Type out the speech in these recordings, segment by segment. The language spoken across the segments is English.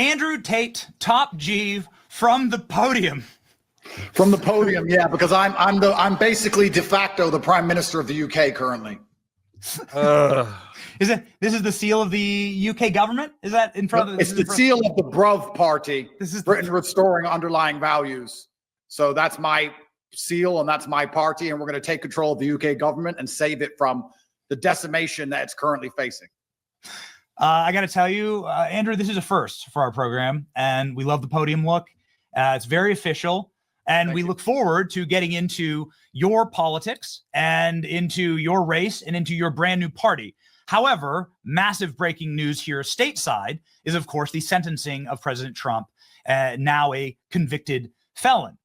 Andrew Tate, top G from the podium. From the podium, yeah, because I'm basically de facto the Prime Minister of the UK currently. This is the seal of the UK government? Is that in front of It's the seal of the Bruv Party. This is Britain restoring underlying values. So that's my seal and that's my party, and we're going to take control of the UK government and save it from the decimation that it's currently facing. I got to tell you, Andrew, this is a first for our program, and we love the podium look. It's very official, and we look forward to getting into your politics and into your race and into your brand new party. However, massive breaking news here stateside is, of course, the sentencing of President Trump, now a convicted felon.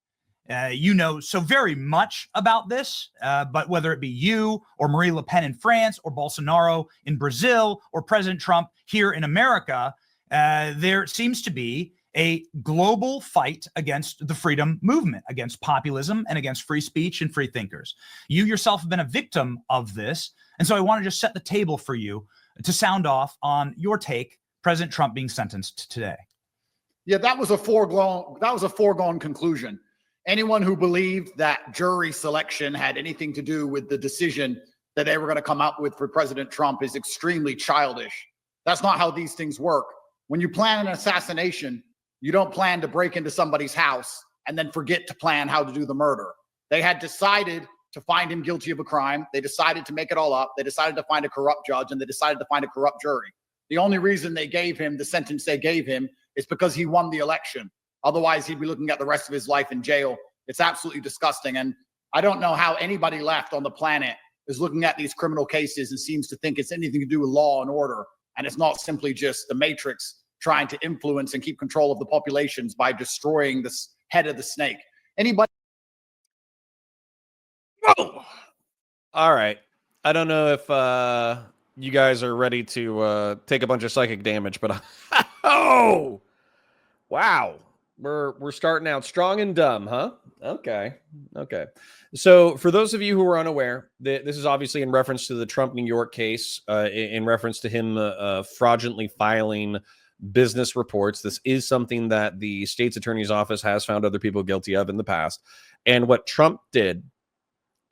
You know so very much about this, but whether it be you or Marine Le Pen in France or Bolsonaro in Brazil or President Trump here in America, there seems to be a global fight against the freedom movement, against populism and against free speech and free thinkers. You yourself have been a victim of this. And so I want to just set the table for you to sound off on your take, President Trump being sentenced today. Yeah, that was a foregone conclusion. Anyone who believed that jury selection had anything to do with the decision that they were going to come up with for President Trump is extremely childish. That's not how these things work. When you plan an assassination, you don't plan to break into somebody's house and then forget to plan how to do the murder. They had decided to find him guilty of a crime. They decided to make it all up. They decided to find a corrupt judge, and they decided to find a corrupt jury. The only reason they gave him the sentence they gave him is because he won the election. Otherwise, he'd be looking at the rest of his life in jail. It's absolutely disgusting. And I don't know how anybody left on the planet is looking at these criminal cases and seems to think it's anything to do with law and order. And it's not simply just the Matrix trying to influence and keep control of the populations by destroying the head of the snake. Anybody? Whoa! All right. I don't know if you guys are ready to take a bunch of psychic damage, but oh, wow. We're starting out strong and dumb, huh? Okay. So for those of you who are unaware, this is obviously in reference to the Trump New York case, in reference to him fraudulently filing business reports. This is something that the state's attorney's office has found other people guilty of in the past. And what Trump did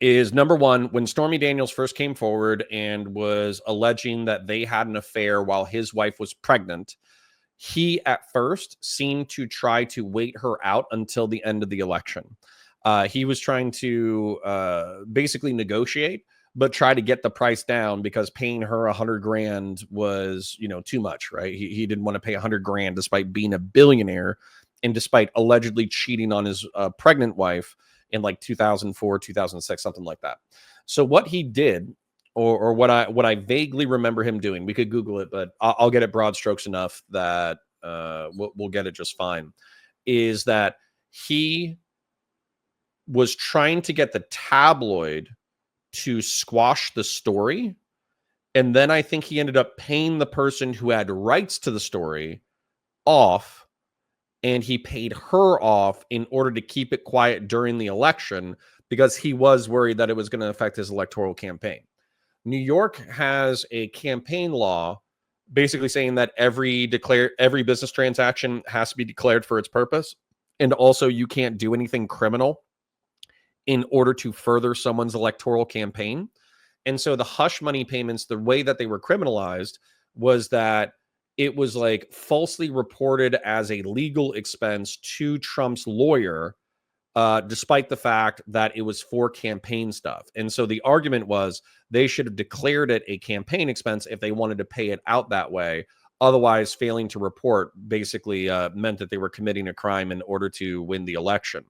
is, number one, when Stormy Daniels first came forward and was alleging that they had an affair while his wife was pregnant, he at first seemed to try to wait her out until the end of the election. He was trying to basically negotiate, but try to get the price down because paying her $100,000 was, too much, right? He didn't want to pay $100,000 despite being a billionaire and despite allegedly cheating on his pregnant wife in like 2004, 2006, something like that. So what he did, or what I vaguely remember him doing, we could Google it, but I'll get it broad strokes enough that we'll get it just fine, is that he was trying to get the tabloid to squash the story. And then I think he ended up paying the person who had rights to the story off, and he paid her off in order to keep it quiet during the election because he was worried that it was going to affect his electoral campaign. New York has a campaign law basically saying that every business transaction has to be declared for its purpose. And also you can't do anything criminal in order to further someone's electoral campaign. And so the hush money payments, the way that they were criminalized was that it was like falsely reported as a legal expense to Trump's lawyer, despite the fact that it was for campaign stuff. And so the argument was they should have declared it a campaign expense if they wanted to pay it out that way. Otherwise, failing to report basically meant that they were committing a crime in order to win the election.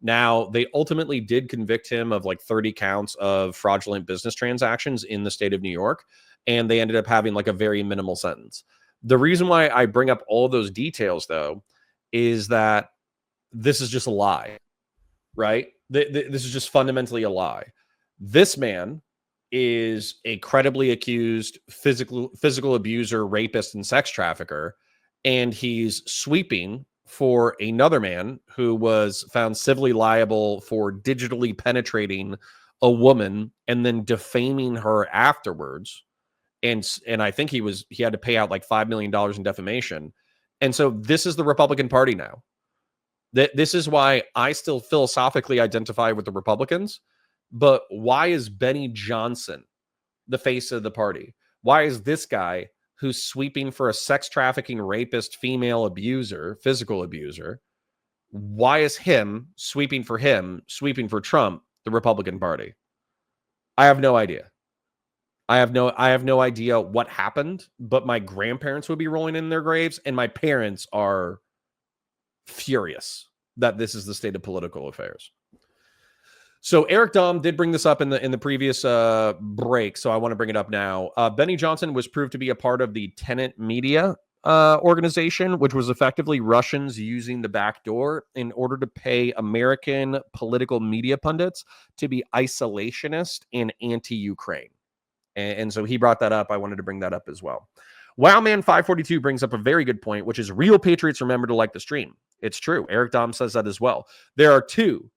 Now, they ultimately did convict him of like 30 counts of fraudulent business transactions in the state of New York, and they ended up having like a very minimal sentence. The reason why I bring up all those details, though, is that this is just a lie, right? This is just fundamentally a lie. This man is a credibly accused physical abuser, rapist, and sex trafficker, and he's sweeping for another man who was found civilly liable for digitally penetrating a woman and then defaming her afterwards. And I think he had to pay out like $5 million in defamation. And so this is the Republican Party now. This is why I still philosophically identify with the Republicans. But why is Benny Johnson the face of the party? Why is this guy who's sweeping for a sex trafficking, rapist, female abuser, physical abuser, why is him, sweeping for Trump, the Republican Party? I have no idea. I have no idea what happened, but my grandparents would be rolling in their graves, and my parents are furious that this is the state of political affairs. So Eric Dom did bring this up in the previous break, so I want to bring it up now. Benny Johnson was proved to be a part of the Tenet Media organization, which was effectively Russians using the back door in order to pay American political media pundits to be isolationist and anti-Ukraine. And so he brought that up. I wanted to bring that up as well. Wowman542 brings up a very good point, which is real patriots remember to like the stream. It's true. Eric Dom says that as well. There are 2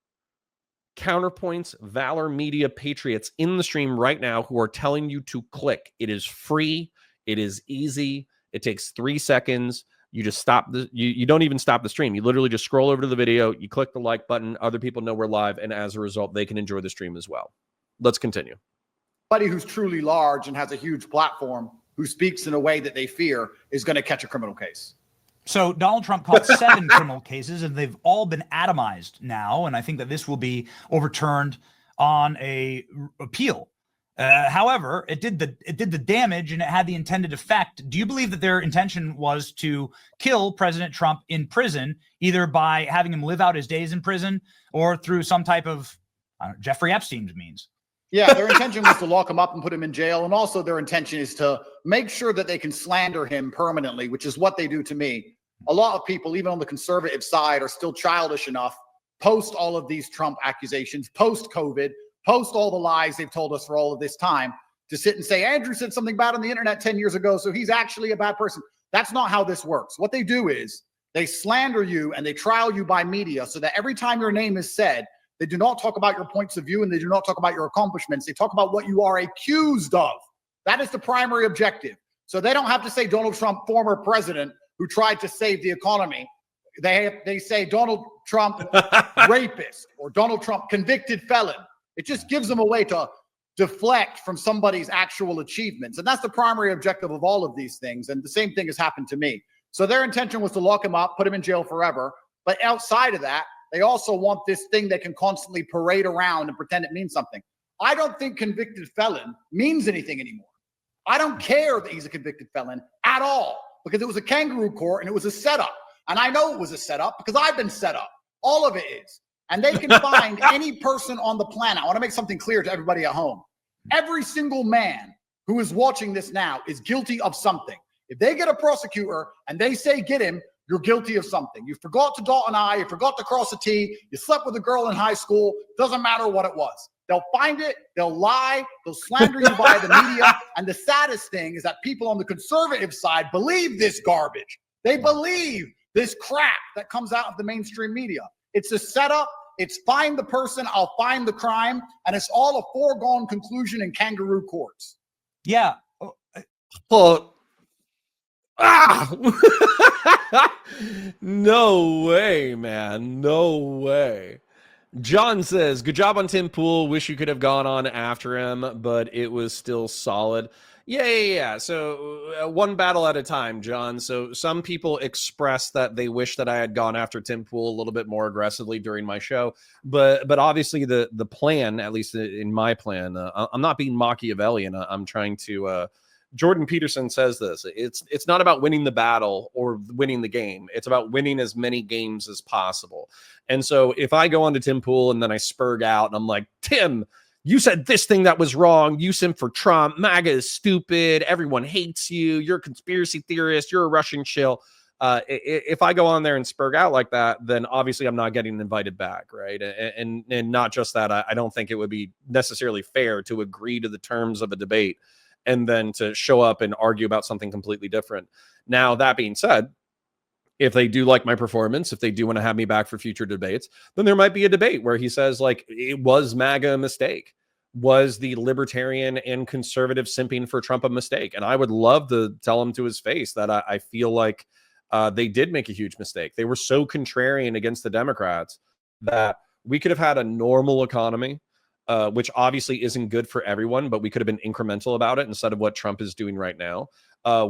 Counterpoints Valor Media patriots in the stream right now who are telling you to click. It is free. It is easy. It takes 3 seconds. You just stop you don't even stop the stream. You literally just scroll over to the video. You click the like button. Other people know we're live. And as a result, they can enjoy the stream as well. Let's continue. Somebody who's truly large and has a huge platform who speaks in a way that they fear is going to catch a criminal case. So Donald Trump caught 7 criminal cases, and they've all been atomized now. And I think that this will be overturned on a appeal. However, it did the damage, and it had the intended effect. Do you believe that their intention was to kill President Trump in prison, either by having him live out his days in prison or through some type of Jeffrey Epstein's means? Yeah, their intention was to lock him up and put him in jail. And also their intention is to make sure that they can slander him permanently, which is what they do to me. A lot of people, even on the conservative side, are still childish enough, post all of these Trump accusations, post-COVID, post all the lies they've told us for all of this time, to sit and say, Andrew said something bad on the internet 10 years ago, so he's actually a bad person. That's not how this works. What they do is they slander you and they trial you by media so that every time your name is said, they do not talk about your points of view and they do not talk about your accomplishments. They talk about what you are accused of. That is the primary objective. So they don't have to say Donald Trump, former president, who tried to save the economy. They say Donald Trump, rapist, or Donald Trump, convicted felon. It just gives them a way to deflect from somebody's actual achievements. And that's the primary objective of all of these things. And the same thing has happened to me. So their intention was to lock him up, put him in jail forever. But outside of that, they also want this thing that can constantly parade around and pretend it means something. I don't think convicted felon means anything anymore. I don't care that he's a convicted felon at all, because it was a kangaroo court and it was a setup. And I know it was a setup because I've been set up. All of it is. And they can find any person on the planet. I want to make something clear to everybody at home. Every single man who is watching this now is guilty of something. If they get a prosecutor and they say, get him, you're guilty of something. You forgot to dot an I, you forgot to cross a T, you slept with a girl in high school, doesn't matter what it was. They'll find it, they'll lie, they'll slander you by the media. And the saddest thing is that people on the conservative side believe this garbage. They believe this crap that comes out of the mainstream media. It's a setup. It's find the person, I'll find the crime. And it's all a foregone conclusion in kangaroo courts. Yeah. No way, man. No way. John says, good job on Tim Pool. Wish you could have gone on after him, but it was still solid. Yeah. So one battle at a time, John. So some people express that they wish that I had gone after Tim Pool a little bit more aggressively during my show. But obviously the plan, at least in my plan, I'm not being Machiavellian. I'm trying to Jordan Peterson says this. It's not about winning the battle or winning the game. It's about winning as many games as possible. And so if I go on to Tim Pool and then I spurg out and I'm like, Tim, you said this thing that was wrong. You simp for Trump. MAGA is stupid. Everyone hates you. You're a conspiracy theorist. You're a Russian shill. If I go on there and spurg out like that, then obviously I'm not getting invited back, right? And not just that, I don't think it would be necessarily fair to agree to the terms of a debate and then to show up and argue about something completely different. Now, that being said, if they do like my performance, if they do want to have me back for future debates, then there might be a debate where he says, like, it was MAGA a mistake? Was the libertarian and conservative simping for Trump a mistake? And I would love to tell him to his face that I feel like they did make a huge mistake. They were so contrarian against the Democrats that we could have had a normal economy, which obviously isn't good for everyone, but we could have been incremental about it instead of what Trump is doing right now.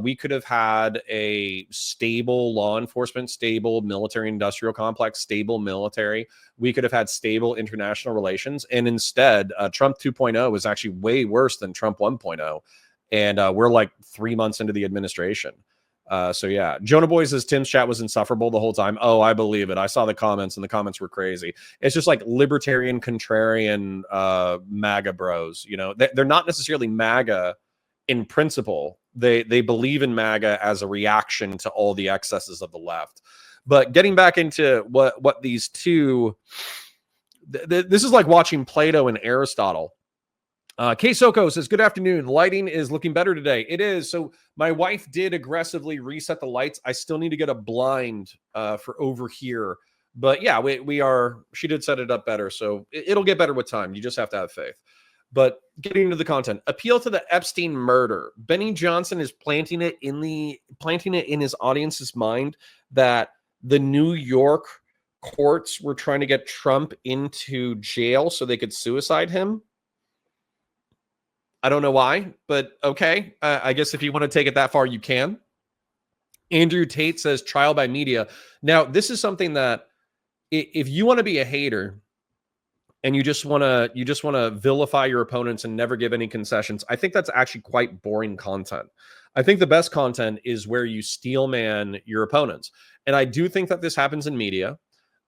We could have had a stable law enforcement, stable military industrial complex, stable military. We could have had stable international relations. And instead, Trump 2.0 was actually way worse than Trump 1.0. And we're like 3 months into the administration. So yeah, Jonah Boy says Tim's chat was insufferable the whole time. Oh, I believe it. I saw the comments and the comments were crazy. It's just like libertarian, contrarian, MAGA bros. You know, they're not necessarily MAGA in principle. They believe in MAGA as a reaction to all the excesses of the left. But getting back into what these two, this is like watching Plato and Aristotle. K Soko says, good afternoon. Lighting is looking better today. It is. So my wife did aggressively reset the lights. I still need to get a blind for over here. But yeah, she did set it up better. So it'll get better with time. You just have to have faith. But getting into the content, appeal to the Epstein murder. Benny Johnson is planting it in his audience's mind that the New York courts were trying to get Trump into jail so they could suicide him. I don't know why, but okay. I guess if you want to take it that far, you can. Andrew Tate says trial by media. Now, this is something that if you want to be a hater and you just want to vilify your opponents and never give any concessions, I think that's actually quite boring content. I think the best content is where you steelman your opponents. And I do think that this happens in media.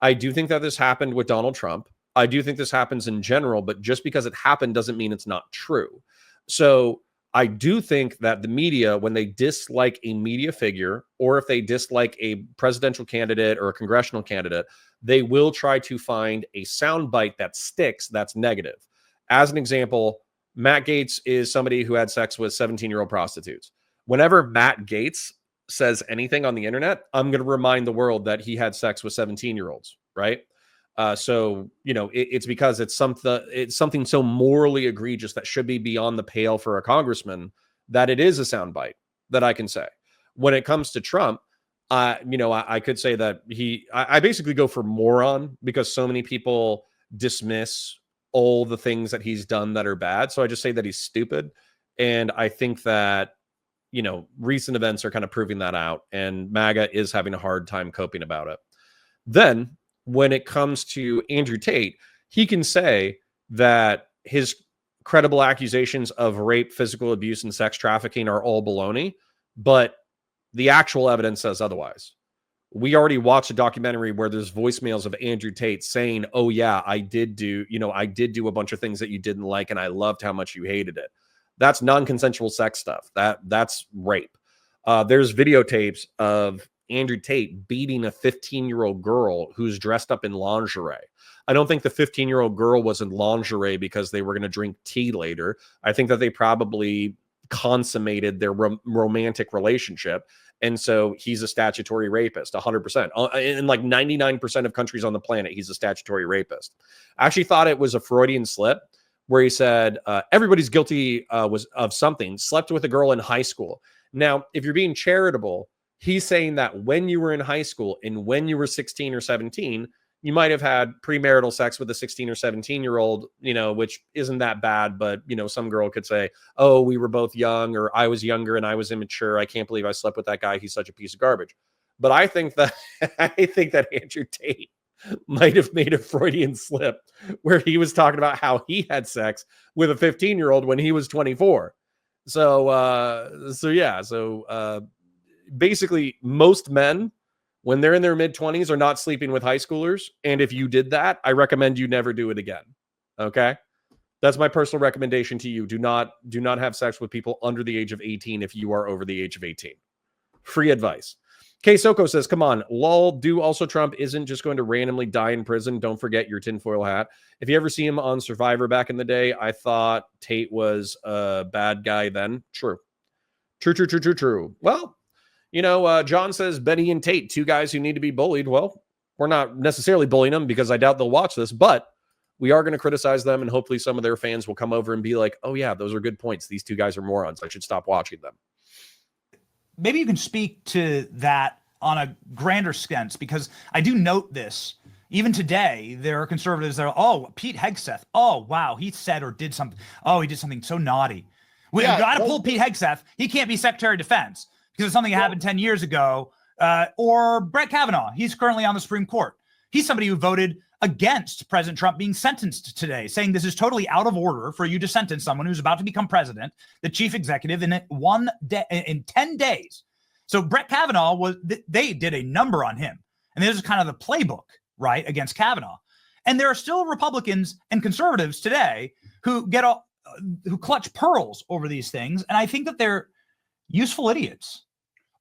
I do think that this happened with Donald Trump. I do think this happens in general, but just because it happened doesn't mean it's not true. So I do think that the media, when they dislike a media figure, or if they dislike a presidential candidate or a congressional candidate, they will try to find a soundbite that sticks that's negative. As an example, Matt Gaetz is somebody who had sex with 17-year-old prostitutes. Whenever Matt Gaetz says anything on the internet, I'm going to remind the world that he had sex with 17-year-olds, right? So, you know, it's because it's something so morally egregious that should be beyond the pale for a congressman that it is a soundbite that I can say. When it comes to Trump, I could say that I basically go for moron because so many people dismiss all the things that he's done that are bad. So I just say that he's stupid. And I think that, you know, recent events are kind of proving that out, and MAGA is having a hard time coping about it. Then when it comes to Andrew Tate, he can say that his credible accusations of rape, physical abuse, and sex trafficking are all baloney, but the actual evidence says otherwise. We already watched a documentary where there's voicemails of Andrew Tate saying, oh yeah, I did do a bunch of things that you didn't like, and I loved how much you hated it. That's non-consensual sex stuff. That's rape. There's videotapes of Andrew Tate beating a 15-year-old girl who's dressed up in lingerie. I don't think the 15-year-old girl was in lingerie because they were going to drink tea later. I think that they probably consummated their romantic relationship. And so he's a statutory rapist, 100%. In like 99% of countries on the planet, he's a statutory rapist. I actually thought it was a Freudian slip where he said, everybody's guilty of something, slept with a girl in high school. Now, if you're being charitable, he's saying that when you were in high school and when you were 16 or 17, you might have had premarital sex with a 16 or 17-year-old, you know, which isn't that bad. But, you know, some girl could say, oh, we were both young, or I was younger and I was immature. I can't believe I slept with that guy. He's such a piece of garbage. But I think that Andrew Tate might have made a Freudian slip where he was talking about how he had sex with a 15-year-old when he was 24. So basically most men, when they're in their mid-20s, are not sleeping with high schoolers. And if you did that, I recommend you never do it again. Okay? That's my personal recommendation to you. Do not have sex with people under the age of 18 if you are over the age of 18. Free advice. K Soko says, come on, lol, do also Trump isn't just going to randomly die in prison. Don't forget your tinfoil hat. If you ever see him on Survivor back in the day, I thought Tate was a bad guy then. True. Well, you know, John says Benny and Tate, two guys who need to be bullied. Well, we're not necessarily bullying them because I doubt they'll watch this, but we are going to criticize them, and hopefully some of their fans will come over and be like, oh yeah, those are good points. These two guys are morons. I should stop watching them. Maybe you can speak to that on a grander sense, because I do note this. Even today, there are conservatives that are, oh, Pete Hegseth. Oh, wow, he said or did something. Oh, he did something so naughty. We got to pull Pete Hegseth. He can't be Secretary of Defense because of something that happened 10 years ago. Or Brett Kavanaugh. He's currently on the Supreme Court. He's somebody who voted against President Trump being sentenced today, saying this is totally out of order for you to sentence someone who's about to become president, the chief executive, in 10 days. So Brett Kavanaugh they did a number on him. And this is kind of the playbook, right, against Kavanaugh. And there are still Republicans and conservatives today who who clutch pearls over these things. And I think that they're useful idiots.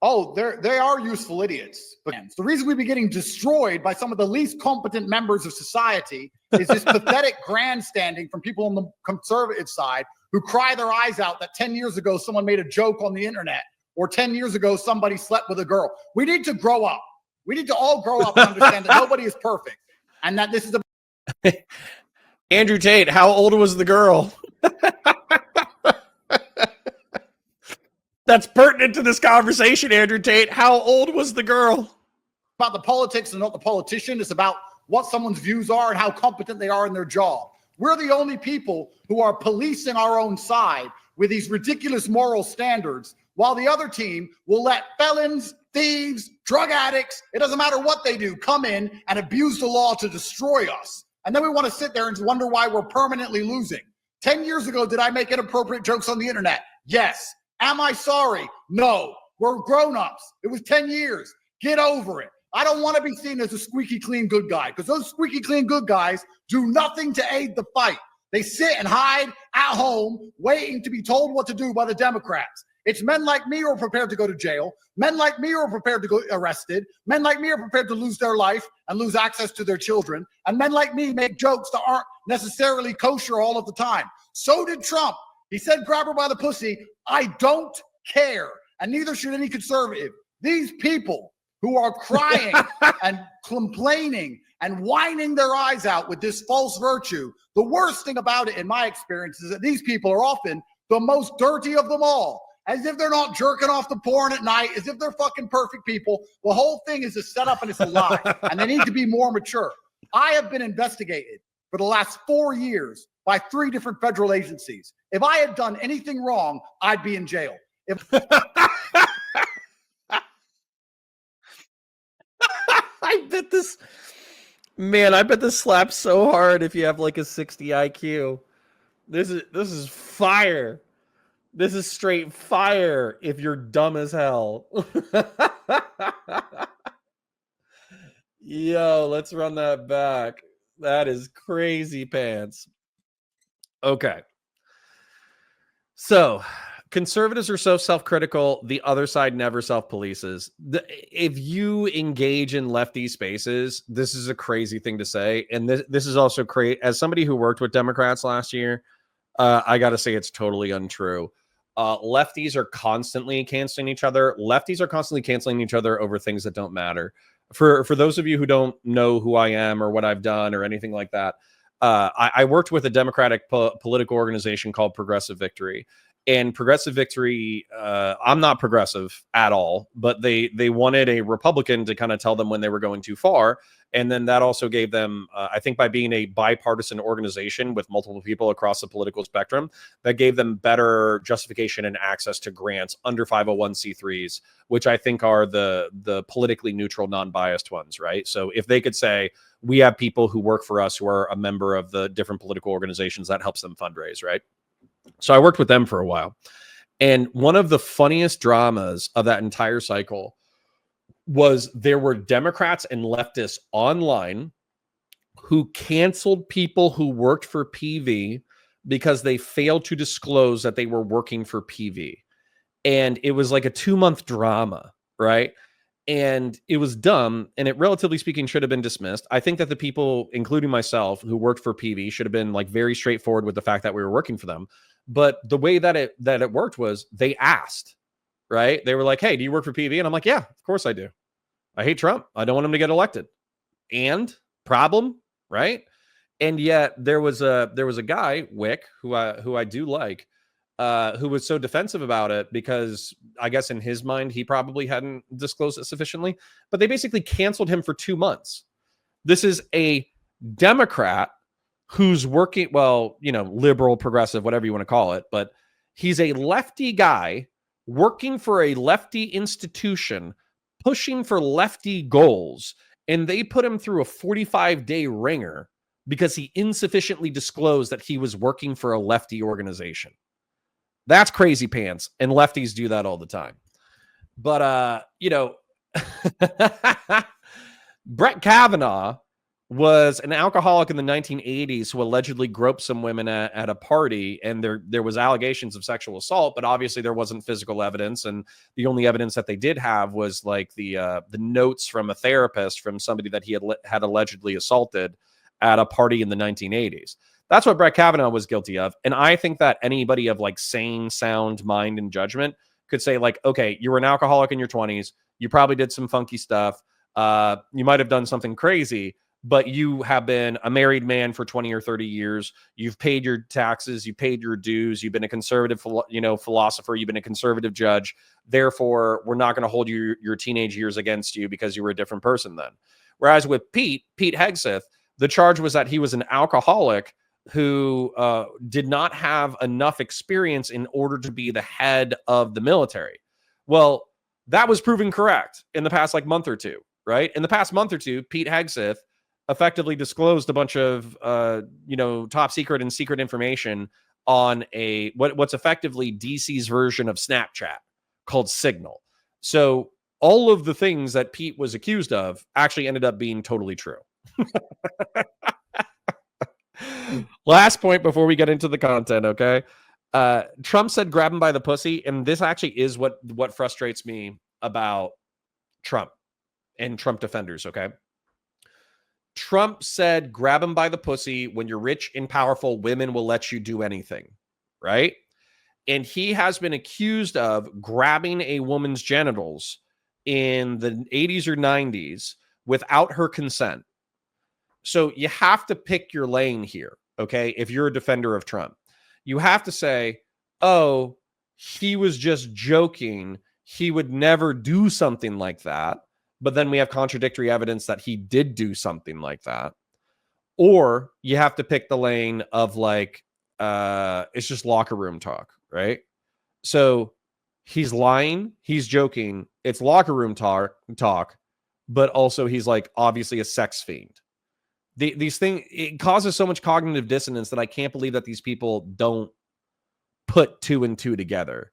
Oh, they are useful idiots. But the reason we've been getting destroyed by some of the least competent members of society is this pathetic grandstanding from people on the conservative side who cry their eyes out that 10 years ago someone made a joke on the internet, or 10 years ago somebody slept with a girl. We need to grow up. We need to all grow up and understand that nobody is perfect, and that this is Andrew Tate, how old was the girl? That's pertinent to this conversation, Andrew Tate. How old was the girl? about the politics and not the politician. It's about what someone's views are and how competent they are in their job. We're the only people who are policing our own side with these ridiculous moral standards, while the other team will let felons, thieves, drug addicts, it doesn't matter what they do, come in and abuse the law to destroy us. And then we want to sit there and wonder why we're permanently losing. 10 years ago, did I make inappropriate jokes on the internet? Yes. Am I sorry? No. We're grown-ups. It was 10 years. Get over it. I don't want to be seen as a squeaky clean good guy, because those squeaky clean good guys do nothing to aid the fight. They sit and hide at home waiting to be told what to do by the Democrats. It's men like me who are prepared to go to jail. Men like me who are prepared to go arrested. Men like me are prepared to lose their life and lose access to their children. And men like me make jokes that aren't necessarily kosher all of the time. So did Trump. He said, grab her by the pussy. I don't care. And neither should any conservative. These people who are crying and complaining and whining their eyes out with this false virtue, the worst thing about it, in my experience, is that these people are often the most dirty of them all. As if they're not jerking off the porn at night, as if they're fucking perfect people. The whole thing is a setup and it's a lie. And they need to be more mature. I have been investigated for the last 4 years by 3 different federal agencies. If I had done anything wrong, I'd be in jail. I bet this slaps so hard if you have like a 60 IQ. This is fire. This is straight fire if you're dumb as hell. Yo, let's run that back. That is crazy pants. Okay. So, conservatives are so self-critical, the other side never self-polices. If you engage in lefty spaces, this is a crazy thing to say. And this is also crazy. As somebody who worked with Democrats last year, I got to say it's totally untrue. Lefties are constantly canceling each other. Lefties are constantly canceling each other over things that don't matter. For those of you who don't know who I am or what I've done or anything like that, I worked with a Democratic political organization called Progressive Victory. And Progressive Victory, I'm not progressive at all, but they wanted a Republican to kind of tell them when they were going too far. And then that also gave them, I think by being a bipartisan organization with multiple people across the political spectrum, that gave them better justification and access to grants under 501c3s, which I think are the politically neutral, non-biased ones, right? So if they could say, we have people who work for us who are a member of the different political organizations, that helps them fundraise, right? So I worked with them for a while. And one of the funniest dramas of that entire cycle was there were Democrats and leftists online who canceled people who worked for PV because they failed to disclose that they were working for PV. And it was like a 2-month drama, right? And it was dumb, and it, relatively speaking, should have been dismissed. I think that the people, including myself, who worked for PV should have been like very straightforward with the fact that we were working for them. But the way that it worked was they asked, right? They were like, hey, do you work for PV? And I'm like, yeah, of course I do. I hate Trump. I don't want him to get elected. And problem, right? And yet there was a guy, Wick, who I do like, who was so defensive about it because I guess in his mind, he probably hadn't disclosed it sufficiently, but they basically canceled him for 2 months. This is a Democrat who's working, well, you know, liberal, progressive, whatever you want to call it, but he's a lefty guy working for a lefty institution, pushing for lefty goals, and they put him through a 45-day ringer because he insufficiently disclosed that he was working for a lefty organization. That's crazy pants, and lefties do that all the time. But, you know, Brett Kavanaugh was an alcoholic in the 1980s who allegedly groped some women at a party, and there was allegations of sexual assault, but obviously there wasn't physical evidence, and the only evidence that they did have was like the notes from a therapist from somebody that he had allegedly assaulted at a party in the 1980s. That's what Brett Kavanaugh was guilty of, and I think that anybody of like sane, sound mind and judgment could say like, okay, you were an alcoholic in your 20s, you probably did some funky stuff, you might have done something crazy, but you have been a married man for 20 or 30 years. You've paid your taxes. You paid your dues. You've been a conservative, philosopher. You've been a conservative judge. Therefore, we're not going to hold your teenage years against you because you were a different person then. Whereas with Pete Hegseth, the charge was that he was an alcoholic who did not have enough experience in order to be the head of the military. Well, that was proven correct in the past like month or two, right? In the past month or two, Pete Hegseth effectively disclosed a bunch of top secret and secret information on what's effectively DC's version of Snapchat called Signal. So all of the things that Pete was accused of actually ended up being totally true. Last point before we get into the content, okay? Trump said grab him by the pussy, and this actually is what frustrates me about Trump and Trump defenders, okay? Trump said, grab him by the pussy. When you're rich and powerful, women will let you do anything, right? And he has been accused of grabbing a woman's genitals in the 80s or 90s without her consent. So you have to pick your lane here, okay? If you're a defender of Trump, you have to say, oh, he was just joking. He would never do something like that. But then we have contradictory evidence that he did do something like that. Or you have to pick the lane of like, it's just locker room talk, right? So he's lying, he's joking, it's locker room talk, but also he's like obviously a sex fiend. These things, it causes so much cognitive dissonance that I can't believe that these people don't put 2 and 2 together.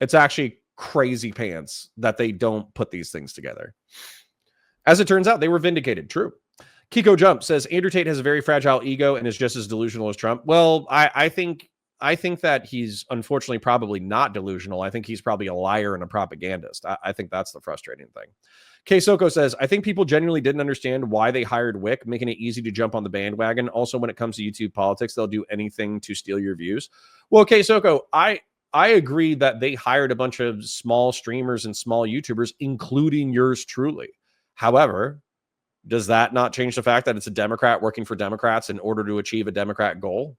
It's actually crazy pants that they don't put these things together. As it turns out, they were vindicated. True. Kiko Jump says Andrew Tate has a very fragile ego and is just as delusional as Trump. Well, I think that he's unfortunately probably not delusional. I think he's probably a liar and a propagandist. I think that's the frustrating thing. K Soko says, I think people genuinely didn't understand why they hired Wick, making it easy to jump on the bandwagon. Also, when it comes to YouTube politics, they'll do anything to steal your views. Well, K Soko, I agree that they hired a bunch of small streamers and small YouTubers, including yours truly. However, does that not change the fact that it's a Democrat working for Democrats in order to achieve a Democrat goal?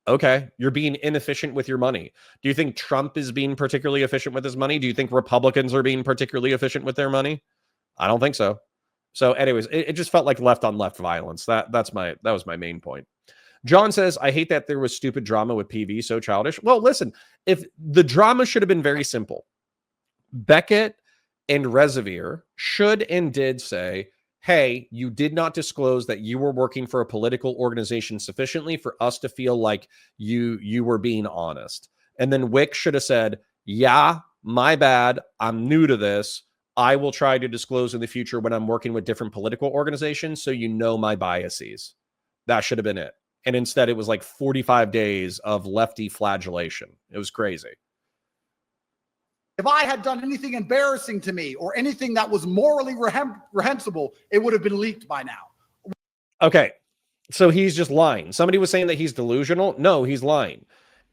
Okay, you're being inefficient with your money. Do you think Trump is being particularly efficient with his money? Do you think Republicans are being particularly efficient with their money? I don't think so. So anyways, it just felt like left on left violence. That was my main point. John says, I hate that there was stupid drama with PV, so childish. Well, listen, if the drama should have been very simple. Beckett and Reservoir should and did say, hey, you did not disclose that you were working for a political organization sufficiently for us to feel like you were being honest. And then Wick should have said, yeah, my bad. I'm new to this. I will try to disclose in the future when I'm working with different political organizations so you know my biases. That should have been it. And instead, it was like 45 days of lefty flagellation. It was crazy. If I had done anything embarrassing to me or anything that was morally reprehensible, it would have been leaked by now. Okay, so he's just lying. Somebody was saying that he's delusional. No, he's lying.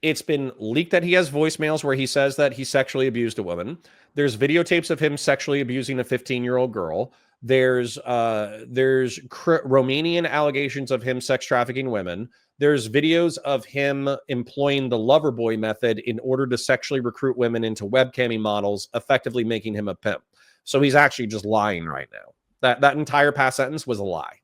It's been leaked that he has voicemails where he says that he sexually abused a woman. There's videotapes of him sexually abusing a 15-year-old girl. There's Romanian allegations of him sex trafficking women. There's videos of him employing the lover boy method in order to sexually recruit women into webcamming models, effectively making him a pimp. So he's actually just lying right now. That entire past sentence was a lie.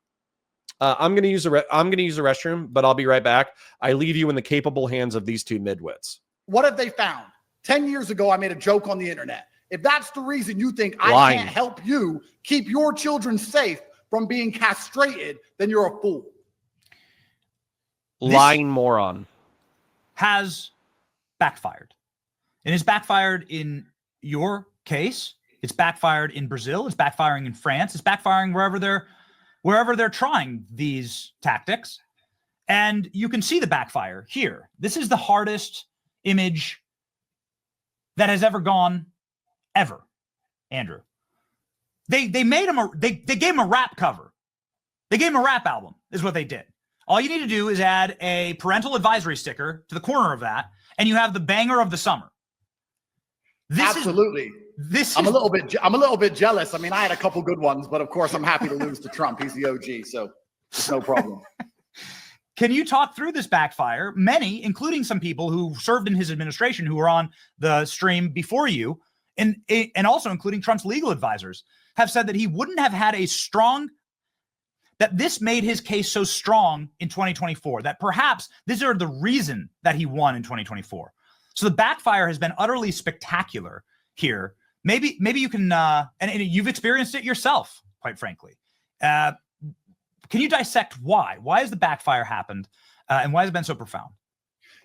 I'm gonna use the restroom, but I'll be right back. I leave you in the capable hands of these two midwits. What have they found? 10 years ago, I made a joke on the internet. If that's the reason you think Lying. I can't help you keep your children safe from being castrated, then you're a fool. Lying moron. Has backfired. And it's backfired in your case. It's backfired in Brazil. It's backfiring in France. It's backfiring wherever they're trying these tactics. And you can see the backfire here. This is the hardest image that has ever gone ever, Andrew. They made him they gave him a rap cover. They gave him a rap album, is what they did. All you need to do is add a parental advisory sticker to the corner of that, and you have the banger of the summer. Absolutely. I'm a little bit jealous. I mean, I had a couple good ones, but of course I'm happy to lose to Trump. He's the OG, so it's no problem. Can you talk through this backfire? Many, including some people who served in his administration who were on the stream before you, and also including Trump's legal advisors, have said that he wouldn't have had that this made his case so strong in 2024, that perhaps these are the reason that he won in 2024. So the backfire has been utterly spectacular here. Maybe you can, and you've experienced it yourself, quite frankly. Can you dissect why? Why has the backfire happened, and why has it been so profound?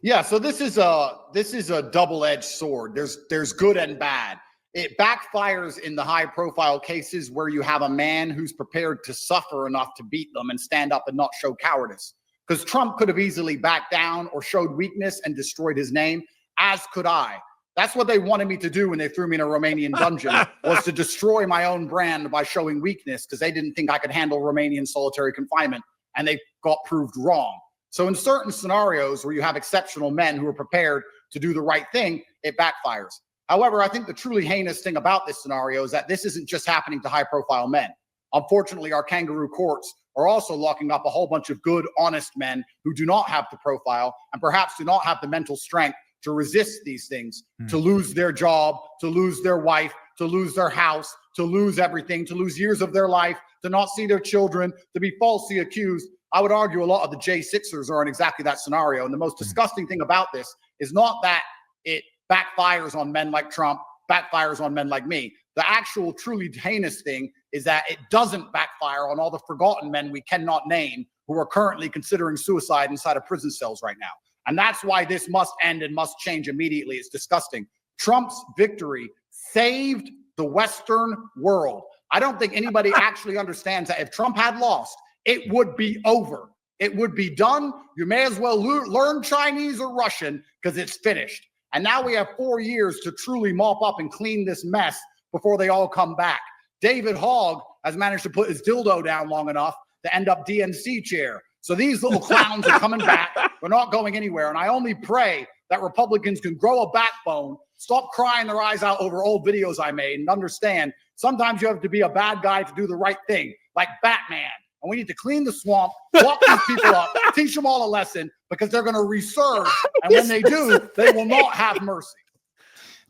Yeah, so this is a double-edged sword. There's good and bad. It backfires in the high-profile cases where you have a man who's prepared to suffer enough to beat them and stand up and not show cowardice. Because Trump could have easily backed down or showed weakness and destroyed his name, as could I. That's what they wanted me to do when they threw me in a Romanian dungeon, was to destroy my own brand by showing weakness, because they didn't think I could handle Romanian solitary confinement, and they got proved wrong. So in certain scenarios where you have exceptional men who are prepared to do the right thing, it backfires. However, I think the truly heinous thing about this scenario is that this isn't just happening to high-profile men. Unfortunately, our kangaroo courts are also locking up a whole bunch of good, honest men who do not have the profile and perhaps do not have the mental strength to resist these things, to lose their job, to lose their wife, to lose their house, to lose everything, to lose years of their life, to not see their children, to be falsely accused. I would argue a lot of the J6ers are in exactly that scenario. And the most disgusting thing about this is not that it backfires on men like Trump, backfires on men like me. The actual truly heinous thing is that it doesn't backfire on all the forgotten men we cannot name who are currently considering suicide inside of prison cells right now. And that's why this must end and must change immediately. It's disgusting. Trump's victory saved the Western world. I don't think anybody actually understands that if Trump had lost, it would be over. It would be done. You may as well learn Chinese or Russian, because it's finished. And now we have 4 years to truly mop up and clean this mess before they all come back. David Hogg has managed to put his dildo down long enough to end up DNC chair. So these little clowns are coming back. We're not going anywhere. And I only pray that Republicans can grow a backbone, stop crying their eyes out over old videos I made, and understand sometimes you have to be a bad guy to do the right thing, like Batman. And we need to clean the swamp, lock these people up, teach them all a lesson, because they're going to resurge. And when they do, they will not have mercy.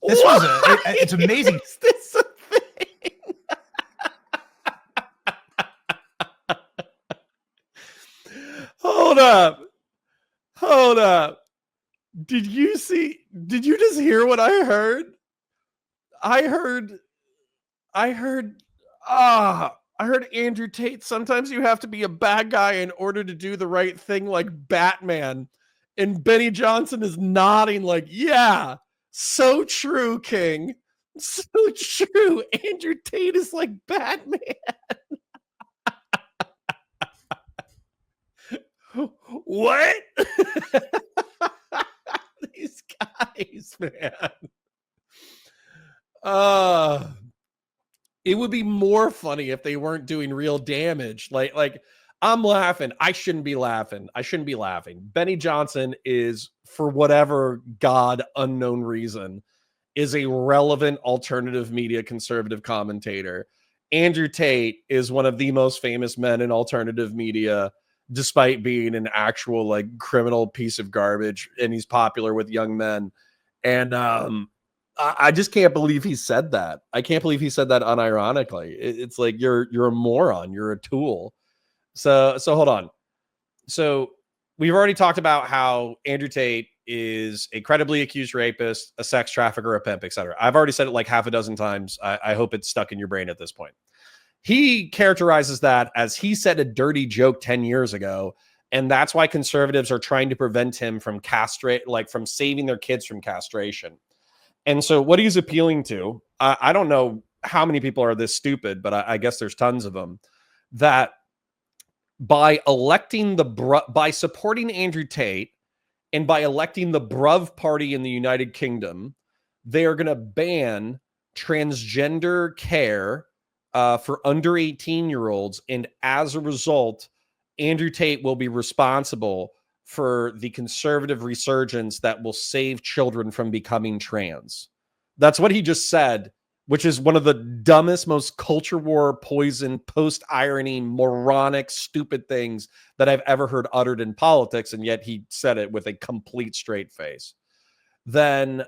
This it's amazing. Is this a thing? Hold up. Did you just hear what I heard? I heard Andrew Tate. Sometimes you have to be a bad guy in order to do the right thing, like Batman. And Benny Johnson is nodding like, yeah, so true, King. So true. Andrew Tate is like Batman. What? These guys, man. It would be more funny if they weren't doing real damage. Like I'm laughing. I shouldn't be laughing. Benny Johnson is, for whatever God unknown reason, is a relevant alternative media conservative commentator. Andrew Tate is one of the most famous men in alternative media despite being an actual like criminal piece of garbage, and he's popular with young men. And I just can't believe he said that. I can't believe he said that unironically. It's like you're a moron, you're a tool. So hold on. So we've already talked about how Andrew Tate is a credibly accused rapist, a sex trafficker, a pimp, etc. I've already said it like half a dozen times. I hope it's stuck in your brain at this point. He characterizes that as he said a dirty joke 10 years ago, and that's why conservatives are trying to prevent him from from saving their kids from castration. And so what he's appealing to, I don't know how many people are this stupid, but I guess there's tons of them, that by supporting Andrew Tate and by electing the Bruv party in the United Kingdom, they are going to ban transgender care for under 18-year-olds. And as a result, Andrew Tate will be responsible for the conservative resurgence that will save children from becoming trans. That's what he just said, which is one of the dumbest, most culture war poison, post-irony, moronic, stupid things that I've ever heard uttered in politics, and yet he said it with a complete straight face. Then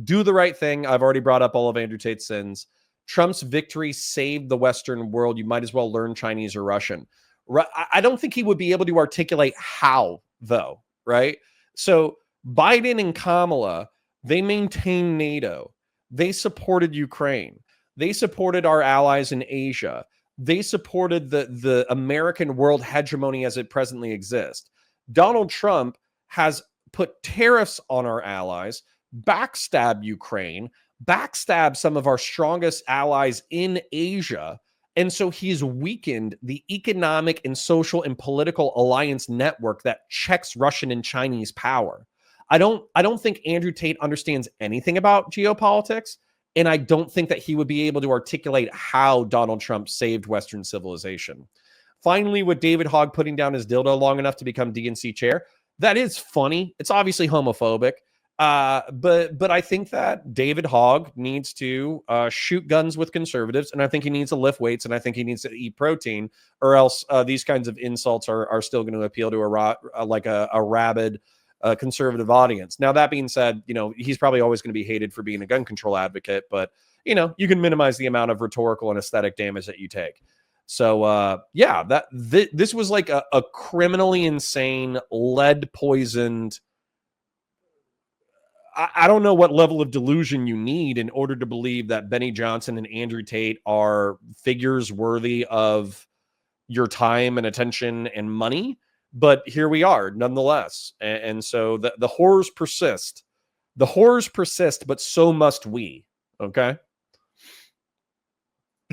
do the right thing. I've already brought up all of Andrew Tate's sins. Trump's victory saved the Western world. You might as well learn Chinese or Russian. I don't think he would be able to articulate how, though, right? So Biden and Kamala, they maintain NATO. They supported Ukraine. They supported our allies in Asia. They supported the American world hegemony as it presently exists. Donald Trump has put tariffs on our allies, backstab Ukraine, backstab some of our strongest allies in Asia. And so he's weakened the economic and social and political alliance network that checks Russian and Chinese power. I don't think Andrew Tate understands anything about geopolitics, and I don't think that he would be able to articulate how Donald Trump saved Western civilization. Finally, with David Hogg putting down his dildo long enough to become DNC chair, that is funny. It's obviously homophobic. But I think that David Hogg needs to shoot guns with conservatives, and I think he needs to lift weights, and I think he needs to eat protein, or else these kinds of insults are still going to appeal to a rabid conservative audience. Now, that being said, he's probably always going to be hated for being a gun control advocate, but you can minimize the amount of rhetorical and aesthetic damage that you take. So this was like a criminally insane, lead poisoned. I don't know what level of delusion you need in order to believe that Benny Johnson and Andrew Tate are figures worthy of your time and attention and money. But here we are, nonetheless. And so the horrors persist. The horrors persist, but so must we. Okay?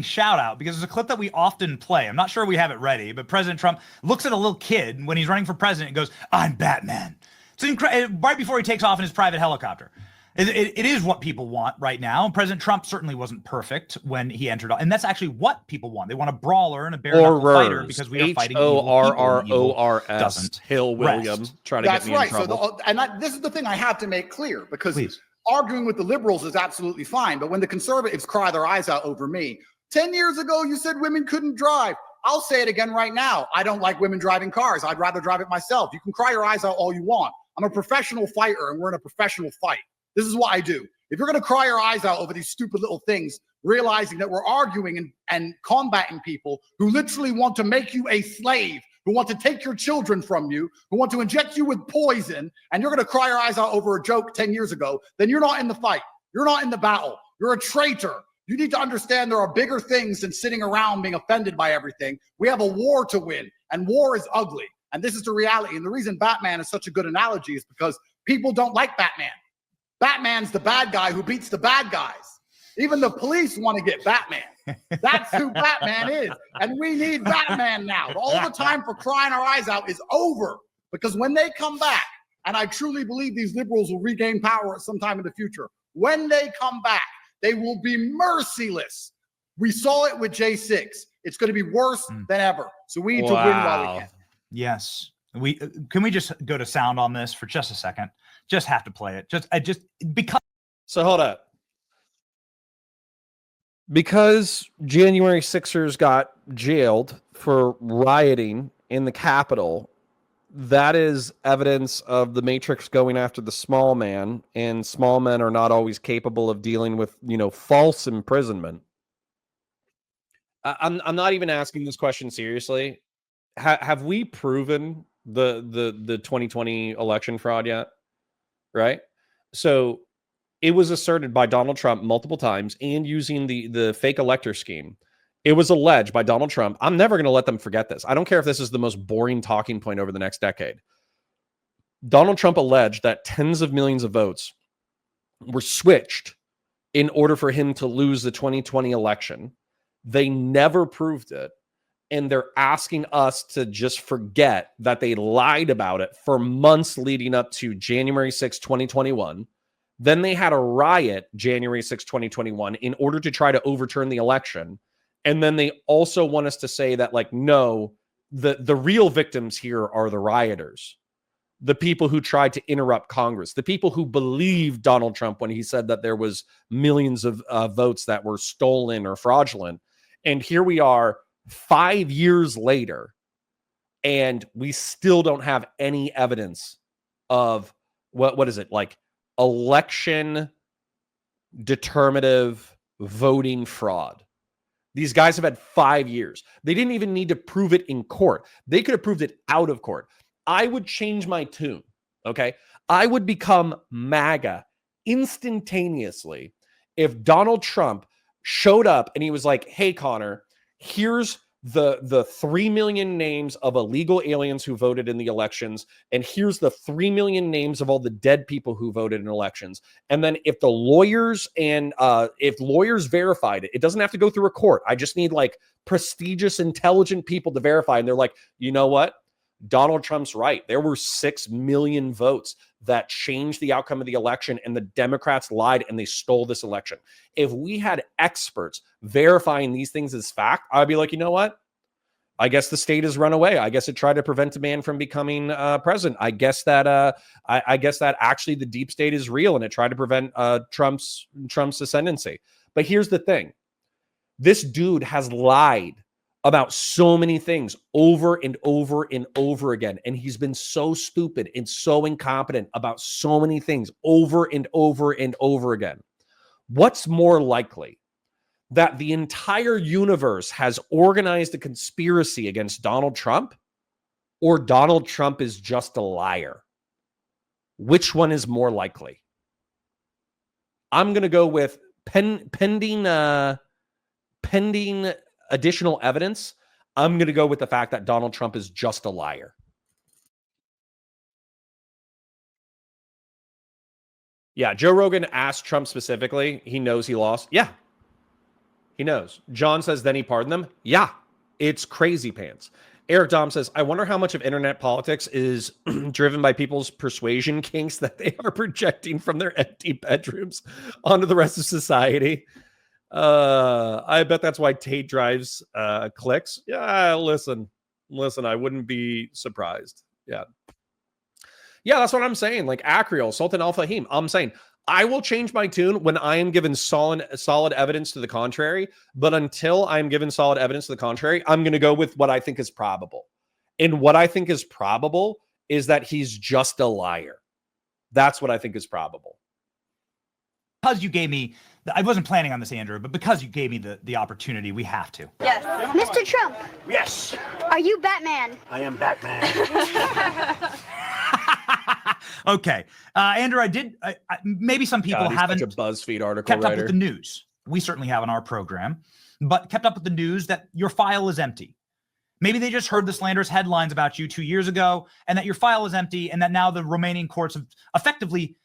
Shout out, because there's a clip that we often play. I'm not sure we have it ready, but President Trump looks at a little kid when he's running for president and goes, "I'm Batman." It's right before he takes off in his private helicopter. It is what people want right now. President Trump certainly wasn't perfect when he entered, and that's actually what people want. They want a brawler and a bare knuckle fighter, because we are fighting HORRORS. Hill William trying to get me in trouble. This is the thing I have to make clear, because arguing with the liberals is absolutely fine, but when the conservatives cry their eyes out over me, 10 years ago you said women couldn't drive. I'll say it again right now. I don't like women driving cars. I'd rather drive it myself. You can cry your eyes out all you want. I'm a professional fighter, and we're in a professional fight. This is what I do. If you're going to cry your eyes out over these stupid little things, realizing that we're arguing and combating people who literally want to make you a slave, who want to take your children from you, who want to inject you with poison, and you're going to cry your eyes out over a joke 10 years ago, then you're not in the fight. You're not in the battle. You're a traitor. You need to understand there are bigger things than sitting around being offended by everything. We have a war to win, and war is ugly. And this is the reality. And the reason Batman is such a good analogy is because people don't like Batman. Batman's the bad guy who beats the bad guys. Even the police want to get Batman. That's who Batman is. And we need Batman now. All the time for crying our eyes out is over. Because when they come back, and I truly believe these liberals will regain power at some time in the future, when they come back, they will be merciless. We saw it with J6. It's going to be worse than ever. So we need to win while we can. Yes. Can we just go to sound on this for just a second? Just have to play it. Because. So hold up. Because January 6ers got jailed for rioting in the Capitol, that is evidence of the Matrix going after the small man, and small men are not always capable of dealing with, false imprisonment. I'm not even asking this question seriously. Have we proven the 2020 election fraud yet? Right? So it was asserted by Donald Trump multiple times, and using the fake elector scheme. It was alleged by Donald Trump. I'm never going to let them forget this. I don't care if this is the most boring talking point over the next decade. Donald Trump alleged that tens of millions of votes were switched in order for him to lose the 2020 election. They never proved it. And they're asking us to just forget that they lied about it for months leading up to January 6, 2021. Then they had a riot January 6, 2021 in order to try to overturn the election. And then they also want us to say that, like, no, the real victims here are the rioters, the people who tried to interrupt Congress, the people who believed Donald Trump when he said that there was millions of votes that were stolen or fraudulent. And here we are 5 years later, and we still don't have any evidence of what is it, like election determinative voting fraud. These guys have had 5 years. They didn't even need to prove it in court. They could have proved it out of court. I would change my tune, okay? I would become MAGA instantaneously if Donald Trump showed up and he was like, hey, Connor, here's the 3 million names of illegal aliens who voted in the elections, and here's the 3 million names of all the dead people who voted in elections. And then if the lawyers if lawyers verified it, it doesn't have to go through a court. I just need like prestigious, intelligent people to verify. And they're like, you know what? Donald Trump's right. There were 6 million votes that changed the outcome of the election, and the Democrats lied and they stole this election. If we had experts verifying these things as fact, I'd be like, you know what? I guess the state has run away. I guess it tried to prevent a man from becoming president. I guess that I guess that actually the deep state is real and it tried to prevent Trump's ascendancy. But here's the thing: this dude has lied about so many things over and over and over again. And he's been so stupid and so incompetent about so many things over and over and over again. What's more likely? That the entire universe has organized a conspiracy against Donald Trump, or Donald Trump is just a liar? Which one is more likely? I'm going to go with pending additional evidence. I'm going to go with the fact that Donald Trump is just a liar. Yeah, Joe Rogan asked Trump specifically. He knows he lost. Yeah, he knows. John says, then he pardoned them. Yeah, it's crazy pants. Eric Dom says, I wonder how much of internet politics is driven by people's persuasion kinks that they are projecting from their empty bedrooms onto the rest of society. I bet that's why Tate drives clicks. Yeah, listen, I wouldn't be surprised. Yeah, that's what I'm saying. Like Acreal, Sultan Al Fahim, I'm saying I will change my tune when I am given solid evidence to the contrary. But until I'm given solid evidence to the contrary, I'm going to go with what I think is probable. And what I think is probable is that he's just a liar. That's what I think is probable. Because you gave me, I wasn't planning on this, Andrew, but because you gave me the opportunity, we have to. Yes. Mr. Trump. Yes. Are you Batman? I am Batman. Okay. Andrew, maybe some people haven't such a BuzzFeed article kept writer. up with the news. We certainly have on our program, but kept up with the news that your file is empty. Maybe they just heard the slanderous headlines about you 2 years ago, and that your file is empty, and that now the Romanian courts have effectively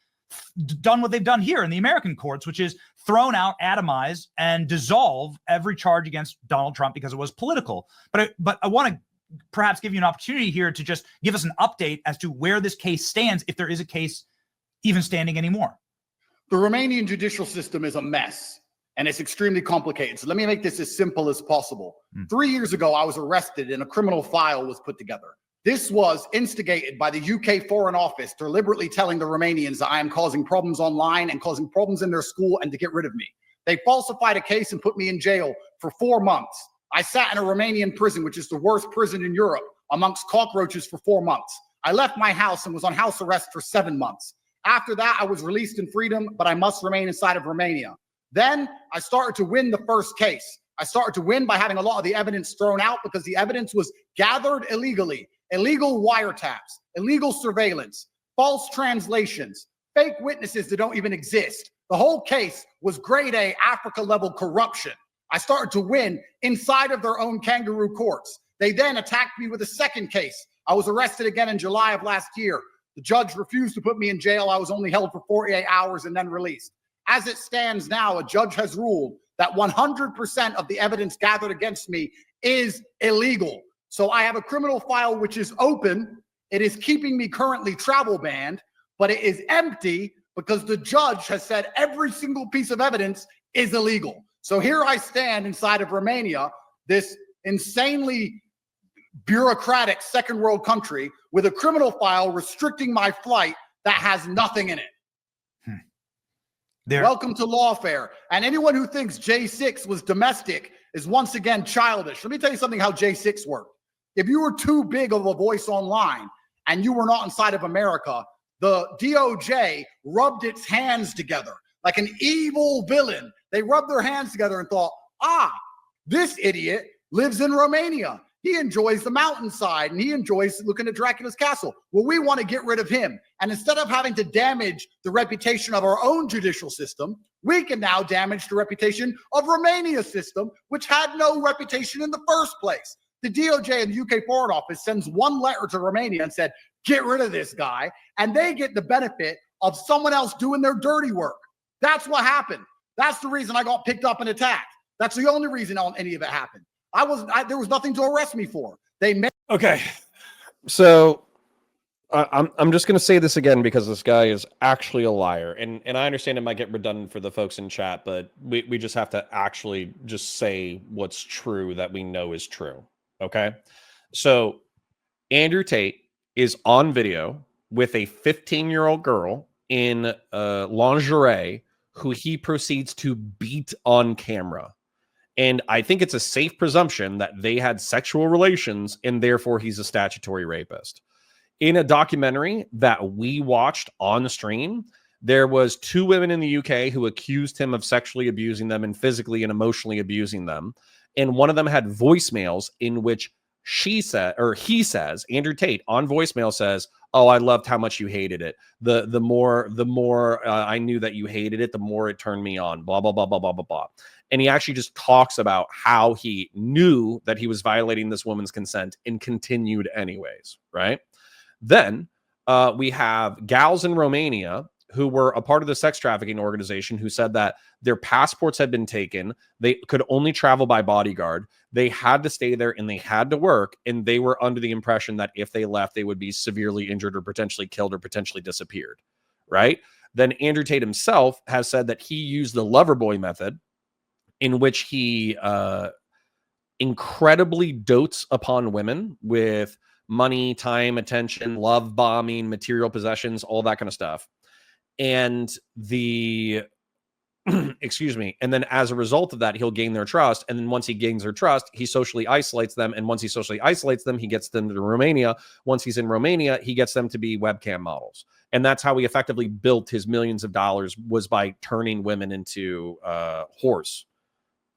done what they've done here in the American courts, which is thrown out, atomize, and dissolve every charge against Donald Trump because it was political. But I want to perhaps give you an opportunity here to just give us an update as to where this case stands, if there is a case even standing anymore. The Romanian judicial system is a mess, and it's extremely complicated. So let me make this as simple as possible. 3 years ago, I was arrested and a criminal file was put together. This was instigated by the UK Foreign Office, deliberately telling the Romanians that I am causing problems online and causing problems in their school and to get rid of me. They falsified a case and put me in jail for 4 months. I sat in a Romanian prison, which is the worst prison in Europe, amongst cockroaches for 4 months. I left my house and was on house arrest for 7 months. After that, I was released in freedom, but I must remain inside of Romania. Then I started to win the first case. I started to win by having a lot of the evidence thrown out because the evidence was gathered illegally. Illegal wiretaps, illegal surveillance, false translations, fake witnesses that don't even exist. The whole case was grade A Africa level corruption. I started to win inside of their own kangaroo courts. They then attacked me with a second case. I was arrested again in July of last year. The judge refused to put me in jail. I was only held for 48 hours and then released. As it stands now, a judge has ruled that 100% of the evidence gathered against me is illegal. So I have a criminal file which is open. It is keeping me currently travel banned, but it is empty because the judge has said every single piece of evidence is illegal. So here I stand inside of Romania, this insanely bureaucratic second world country with a criminal file restricting my flight that has nothing in it. Welcome to lawfare. And anyone who thinks J6 was domestic is once again childish. Let me tell you something how J6 worked. If you were too big of a voice online and you were not inside of America, the DOJ rubbed its hands together like an evil villain. They rubbed their hands together and thought, this idiot lives in Romania. He enjoys the mountainside and he enjoys looking at Dracula's castle. Well, we want to get rid of him. And instead of having to damage the reputation of our own judicial system, we can now damage the reputation of Romania's system, which had no reputation in the first place. The DOJ and the UK Foreign Office sends one letter to Romania and said, get rid of this guy. And they get the benefit of someone else doing their dirty work. That's what happened. That's the reason I got picked up and attacked. That's the only reason any of it happened. There was nothing to arrest me for. Okay. So I'm just going to say this again because this guy is actually a liar. And I understand it might get redundant for the folks in chat, but we just have to actually just say what's true that we know is true. Okay. So Andrew Tate is on video with a 15-year-old girl in lingerie who he proceeds to beat on camera. And I think it's a safe presumption that they had sexual relations and therefore he's a statutory rapist. In a documentary that we watched on stream, there was 2 women in the UK who accused him of sexually abusing them and physically and emotionally abusing them. And one of them had voicemails in which he says, Andrew Tate on voicemail says, oh, I loved how much you hated it. The more I knew that you hated it, the more it turned me on, blah, blah, blah, blah, blah, blah, blah. And he actually just talks about how he knew that he was violating this woman's consent and continued anyways, right? Then we have gals in Romania who were a part of the sex trafficking organization who said that their passports had been taken. They could only travel by bodyguard. They had to stay there and they had to work. And they were under the impression that if they left, they would be severely injured or potentially killed or potentially disappeared, right? Then Andrew Tate himself has said that he used the lover boy method in which he incredibly dotes upon women with money, time, attention, love bombing, material possessions, all that kind of stuff. And excuse me. And then as a result of that, he'll gain their trust. And then once he gains their trust, he socially isolates them. And once he socially isolates them, he gets them to Romania. Once he's in Romania, he gets them to be webcam models. And that's how he effectively built his millions of dollars, was by turning women into whores.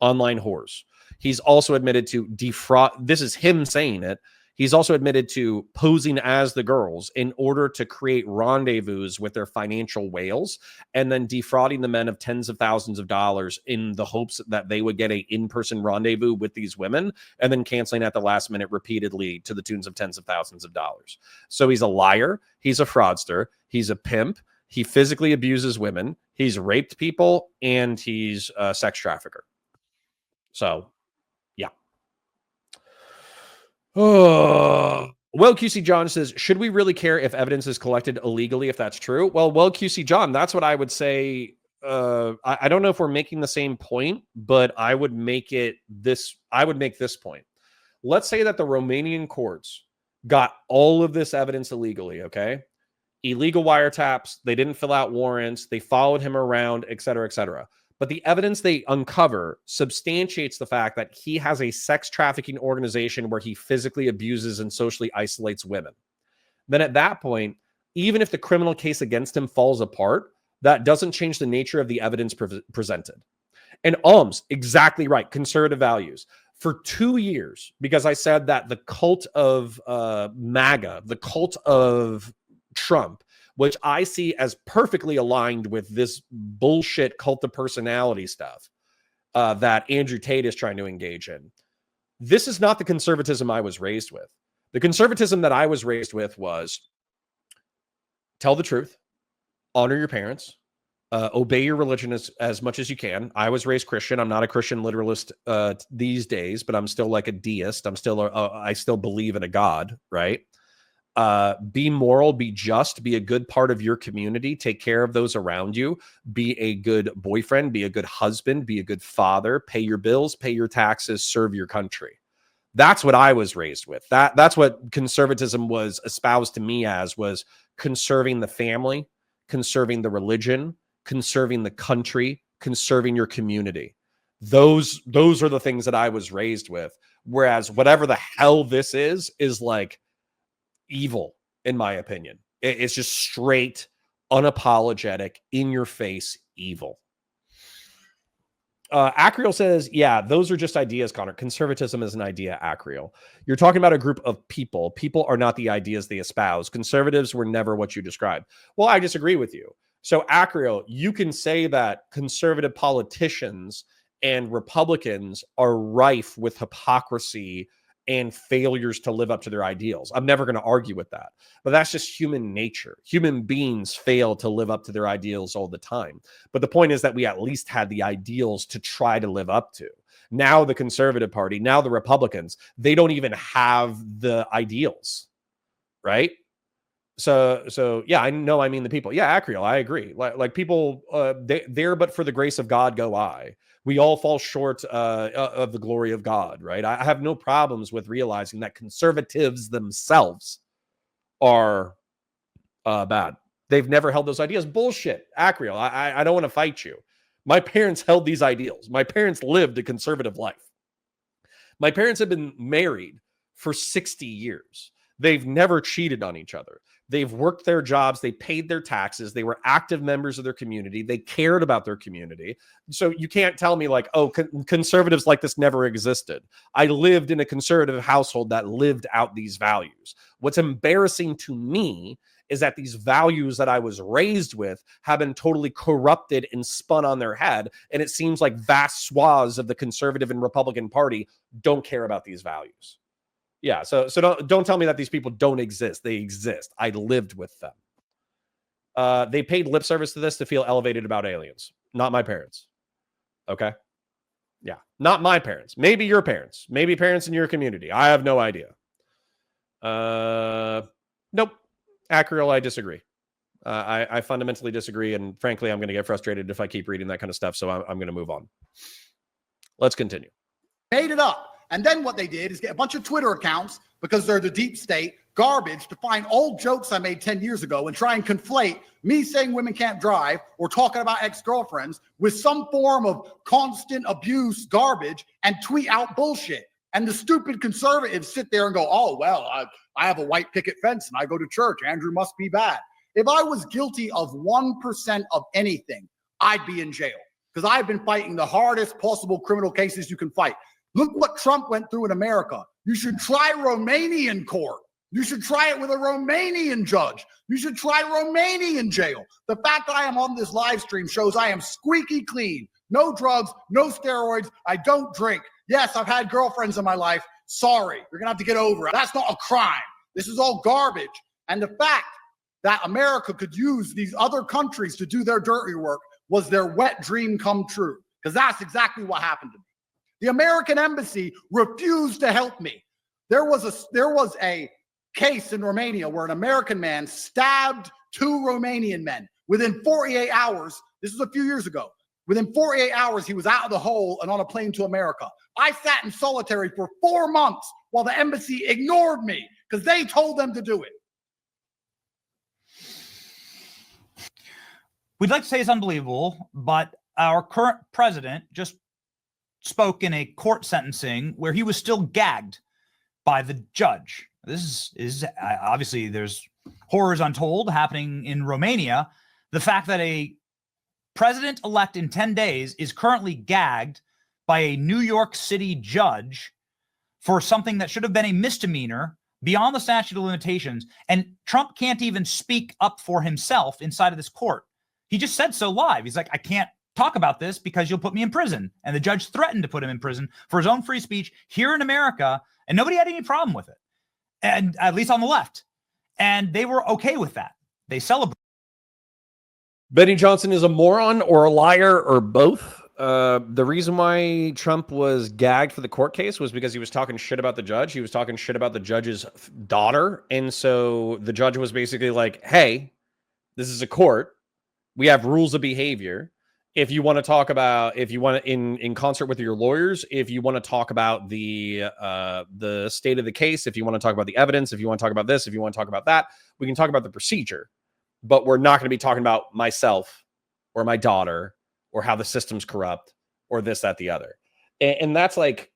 Online whores. He's also admitted to defraud. This is him saying it. He's also admitted to posing as the girls in order to create rendezvous with their financial whales and then defrauding the men of tens of thousands of dollars in the hopes that they would get a in-person rendezvous with these women and then canceling at the last minute repeatedly to the tunes of tens of thousands of dollars. So he's a liar. He's a fraudster. He's a pimp. He physically abuses women. He's raped people and he's a sex trafficker. So, yeah. Oh. Well, QC John says, should we really care if evidence is collected illegally if that's true? Well, QC John, that's what I would say. I don't know if we're making the same point, but I would make this point. Let's say that the Romanian courts got all of this evidence illegally, okay? Illegal wiretaps, they didn't fill out warrants, they followed him around, et cetera, et cetera. but the evidence they uncover substantiates the fact that he has a sex trafficking organization where he physically abuses and socially isolates women. Then at that point, even if the criminal case against him falls apart, that doesn't change the nature of the evidence presented. And exactly right, conservative values. For 2 years, because I said that the cult of MAGA, the cult of Trump, which I see as perfectly aligned with this bullshit cult of personality stuff that Andrew Tate is trying to engage in. This is not the conservatism I was raised with. The conservatism that I was raised with was tell the truth, honor your parents, obey your religion as much as you can. I was raised Christian. I'm not a Christian literalist these days, but I'm still like a deist. I still believe in a God, right? Be moral, be just, be a good part of your community, take care of those around you, be a good boyfriend, be a good husband, be a good father, pay your bills, pay your taxes, serve your country. That's what I was raised with. That's what conservatism was espoused to me as, was conserving the family, conserving the religion, conserving the country, conserving your community. Those are the things that I was raised with. Whereas whatever the hell this is like evil, in my opinion. It's just straight, unapologetic, in your face evil. Acriel says, yeah, those are just ideas, Connor. Conservatism is an idea, Acriel. You're talking about a group of people. People are not the ideas they espouse. Conservatives were never what you described. Well, I disagree with you. So, Acriel, you can say that conservative politicians and Republicans are rife with hypocrisy and failures to live up to their ideals. I'm never going to argue with that. But that's just human nature. Human beings fail to live up to their ideals all the time. But the point is that we at least had the ideals to try to live up to. Now the Conservative Party, now the Republicans, they don't even have the ideals, right? So yeah, I know. I mean the people. Yeah, Acriel, I agree. Like people, there, but for the grace of God go I. We all fall short of the glory of God, right? I have no problems with realizing that conservatives themselves are bad. They've never held those ideas. Bullshit, Acriel. I don't want to fight you. My parents held these ideals. My parents lived a conservative life. My parents have been married for 60 years. They've never cheated on each other. They've worked their jobs. They paid their taxes. They were active members of their community. They cared about their community. So you can't tell me like, oh, conservatives like this never existed. I lived in a conservative household that lived out these values. What's embarrassing to me is that these values that I was raised with have been totally corrupted and spun on their head. And it seems like vast swaths of the conservative and Republican Party don't care about these values. Yeah, so don't tell me that these people don't exist. They exist. I lived with them. They paid lip service to this to feel elevated about aliens. Not my parents. Okay? Yeah, not my parents. Maybe your parents. Maybe parents in your community. I have no idea. Nope. Acriel, I disagree. I fundamentally disagree, and frankly, I'm going to get frustrated if I keep reading that kind of stuff, so I'm going to move on. Let's continue. Made it up. And then what they did is get a bunch of Twitter accounts, because they're the deep state, garbage, to find old jokes I made 10 years ago and try and conflate me saying women can't drive or talking about ex-girlfriends with some form of constant abuse garbage and tweet out bullshit. And the stupid conservatives sit there and go, oh, well, I have a white picket fence and I go to church. Andrew must be bad. If I was guilty of 1% of anything, I'd be in jail, because I've been fighting the hardest possible criminal cases you can fight. Look what Trump went through in America. You should try Romanian court. You should try it with a Romanian judge. You should try Romanian jail. The fact that I am on this live stream shows I am squeaky clean. No drugs, no steroids. I don't drink. Yes, I've had girlfriends in my life. Sorry, you're going to have to get over it. That's not a crime. This is all garbage. And the fact that America could use these other countries to do their dirty work was their wet dream come true, because that's exactly what happened to me. The American embassy refused to help me. There was a case in Romania where an American man stabbed 2 Romanian men. Within 48 hours, this was a few years ago, within 48 hours, he was out of the hole and on a plane to America. I sat in solitary for 4 months while the embassy ignored me because they told them to do it. We'd like to say it's unbelievable, but our current president just spoke in a court sentencing where he was still gagged by the judge. This is obviously there's horrors untold happening in Romania. The fact that a president-elect in 10 days is currently gagged by a New York City judge for something that should have been a misdemeanor beyond the statute of limitations, and Trump can't even speak up for himself inside of this court. He just said so live. He's like, I can't talk about this because you'll put me in prison. And the judge threatened to put him in prison for his own free speech here in America, and nobody had any problem with it, and at least on the left. And they were okay with that. They celebrate. Benny Johnson is a moron or a liar or both. The reason why Trump was gagged for the court case was because he was talking shit about the judge. He was talking shit about the judge's daughter. And so the judge was basically like, hey, this is a court. We have rules of behavior. If you want to talk about, if you want to, in concert with your lawyers, if you want to talk about the state of the case, if you want to talk about the evidence, if you want to talk about this, if you want to talk about that, we can talk about the procedure. But we're not going to be talking about myself or my daughter or how the system's corrupt or this, that, the other. And that's like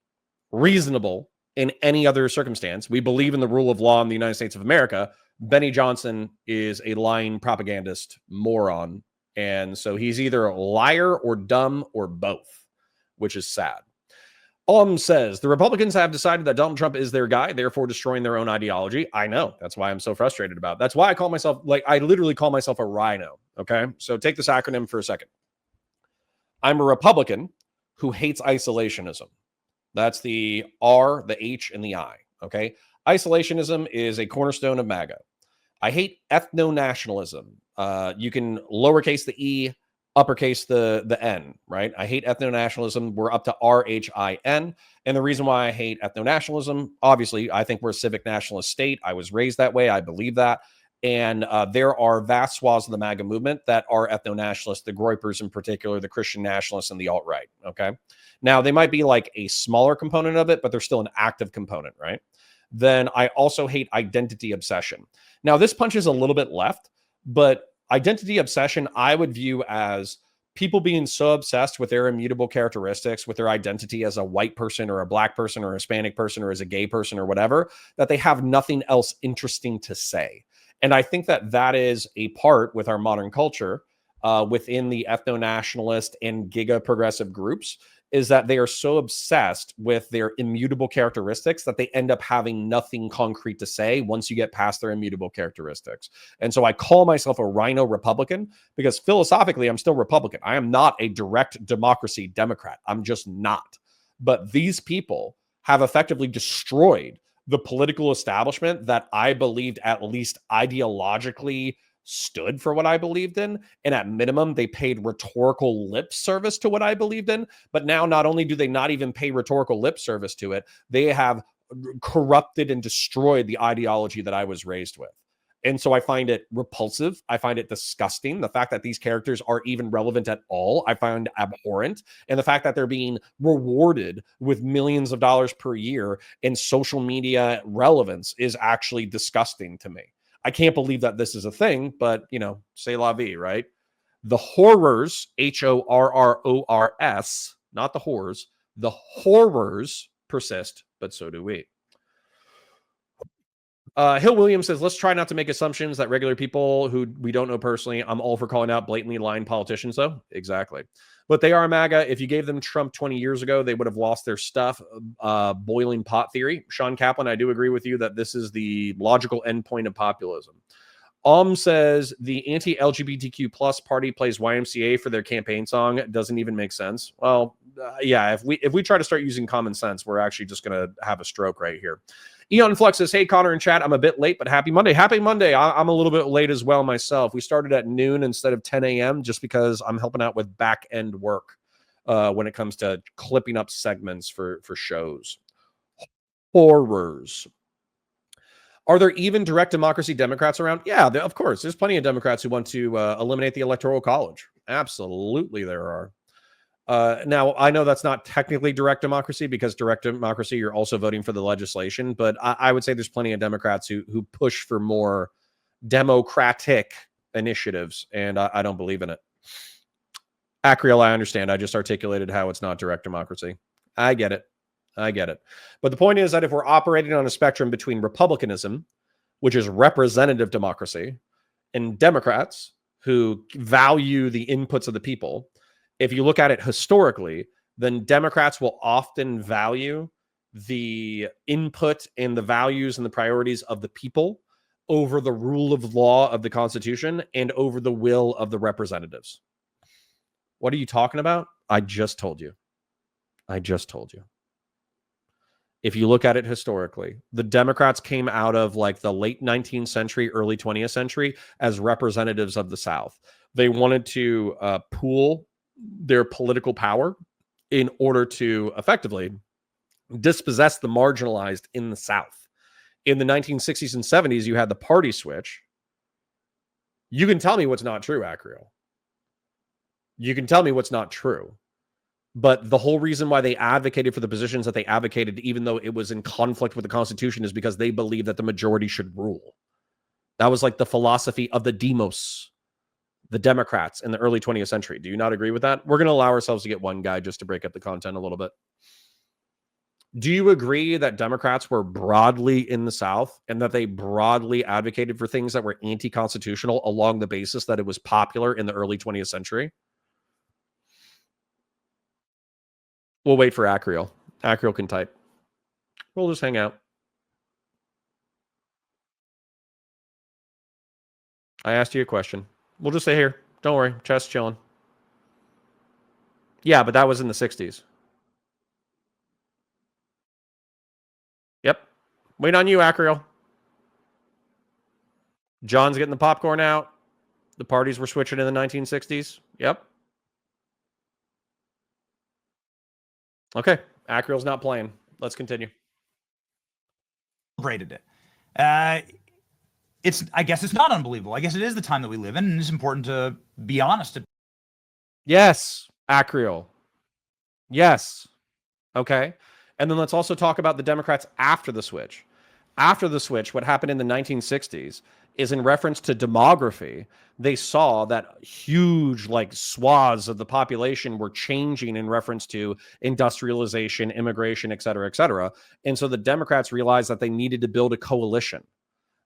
reasonable in any other circumstance. We believe in the rule of law in the United States of America. Benny Johnson is a lying propagandist moron. And so he's either a liar or dumb or both, which is sad. Says the Republicans have decided that Donald Trump is their guy, therefore destroying their own ideology. I know. That's why I'm so frustrated about it. That's why I call myself, like, I literally call myself a rhino. Okay. So take this acronym for a second. I'm a Republican who hates isolationism. That's the R, the H, and the I. Okay. Isolationism is a cornerstone of MAGA. I hate ethno-nationalism. You can lowercase the E, uppercase the N, right? I hate ethno-nationalism. We're up to RHIN. And the reason why I hate ethno-nationalism, obviously, I think we're a civic nationalist state. I was raised that way. I believe that. And there are vast swaths of the MAGA movement that are ethno-nationalists, the Groypers in particular, the Christian nationalists, and the alt-right, okay? Now, they might be like a smaller component of it, but they're still an active component, right? Then I also hate identity obsession. Now, this punches a little bit left, but identity obsession, I would view as people being so obsessed with their immutable characteristics, with their identity as a white person or a black person or a Hispanic person or as a gay person or whatever, that they have nothing else interesting to say. And I think that that is a part with our modern culture within the ethno-nationalist and giga progressive groups, is that they are so obsessed with their immutable characteristics that they end up having nothing concrete to say once you get past their immutable characteristics. And so I call myself a rhino Republican because philosophically, I'm still Republican. I am not a direct democracy Democrat. I'm just not. But these people have effectively destroyed the political establishment that I believed at least ideologically stood for what I believed in. And at minimum, they paid rhetorical lip service to what I believed in. But now not only do they not even pay rhetorical lip service to it, they have corrupted and destroyed the ideology that I was raised with. And so I find it repulsive. I find it disgusting. The fact that these characters are even relevant at all, I find abhorrent. And the fact that they're being rewarded with millions of dollars per year in social media relevance is actually disgusting to me. I can't believe that this is a thing, but, you know, c'est la vie, right? The horrors, Horrors, not the whores, the horrors persist, but so do we. Hill Williams says, let's try not to make assumptions that regular people who we don't know personally, I'm all for calling out blatantly lying politicians, though. Exactly. But they are MAGA. If you gave them Trump 20 years ago, they would have lost their stuff. Boiling pot theory. Sean Kaplan, I do agree with you that this is the logical endpoint of populism. Says the anti-LGBTQ plus party plays YMCA for their campaign song. It doesn't even make sense. Well, yeah, if we try to start using common sense, we're actually just going to have a stroke right here. Eon Flux says, hey, Connor and chat, I'm a bit late, but happy Monday. Happy Monday. I'm a little bit late as well myself. We started at noon instead of 10 a.m. just because I'm helping out with back-end work when it comes to clipping up segments for shows. Horrors. Are there even direct democracy Democrats around? Yeah, of course. There's plenty of Democrats who want to eliminate the Electoral College. Absolutely there are. Now, I know that's not technically direct democracy because direct democracy, you're also voting for the legislation. But I would say there's plenty of Democrats who push for more democratic initiatives. And I don't believe in it. Acriel, I understand. I just articulated how it's not direct democracy. I get it. But the point is that if we're operating on a spectrum between republicanism, which is representative democracy, and Democrats who value the inputs of the people, if you look at it historically, then Democrats will often value the input and the values and the priorities of the people over the rule of law of the Constitution and over the will of the representatives. What are you talking about? I just told you. If you look at it historically, the Democrats came out of like the late 19th century, early 20th century as representatives of the South. They wanted to pool their political power in order to effectively dispossess the marginalized in the South. In the 1960s and 70s, you had the party switch. You can tell me what's not true, Acriel. You can tell me what's not true. But the whole reason why they advocated for the positions that they advocated, even though it was in conflict with the Constitution, is because they believed that the majority should rule. That was like the philosophy of the demos, the Democrats in the early 20th century. Do you not agree with that? We're going to allow ourselves to get one guy just to break up the content a little bit. Do you agree that Democrats were broadly in the South and that they broadly advocated for things that were anti-constitutional along the basis that it was popular in the early 20th century? We'll wait for Acriel. Acriel can type. We'll just hang out. I asked you a question. We'll just say here. Don't worry. Chest chilling. Yeah, but that was in the 60s. Yep. Wait on you, Acriel. John's getting the popcorn out. The parties were switching in the 1960s. Yep. Okay. Acriel's not playing. Let's continue. Celebrated it. I guess it's not unbelievable. I guess it is the time that we live in, and it's important to be honest. Yes, Acriel. Yes. Okay. And then let's also talk about the Democrats after the switch. After the switch, what happened in the 1960s is in reference to demography. They saw that huge like swaths of the population were changing in reference to industrialization, immigration, et cetera, et cetera. And so the Democrats realized that they needed to build a coalition.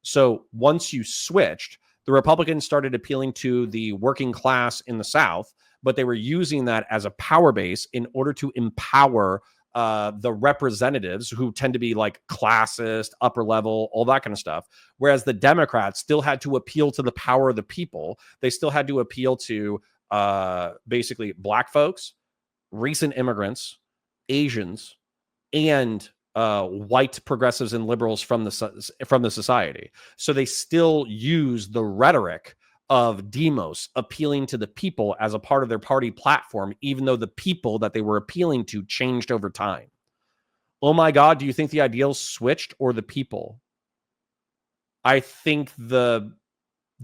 So once you switched, the Republicans started appealing to the working class in the South, but they were using that as a power base in order to empower the representatives who tend to be like classist, upper level, all that kind of stuff. Whereas the Democrats still had to appeal to the power of the people. They still had to appeal to basically black folks, recent immigrants, Asians, and white progressives and liberals from the society. So they still use the rhetoric of demos appealing to the people as a part of their party platform, even though the people that they were appealing to changed over time. Oh my God, do you think the ideals switched or the people? I think the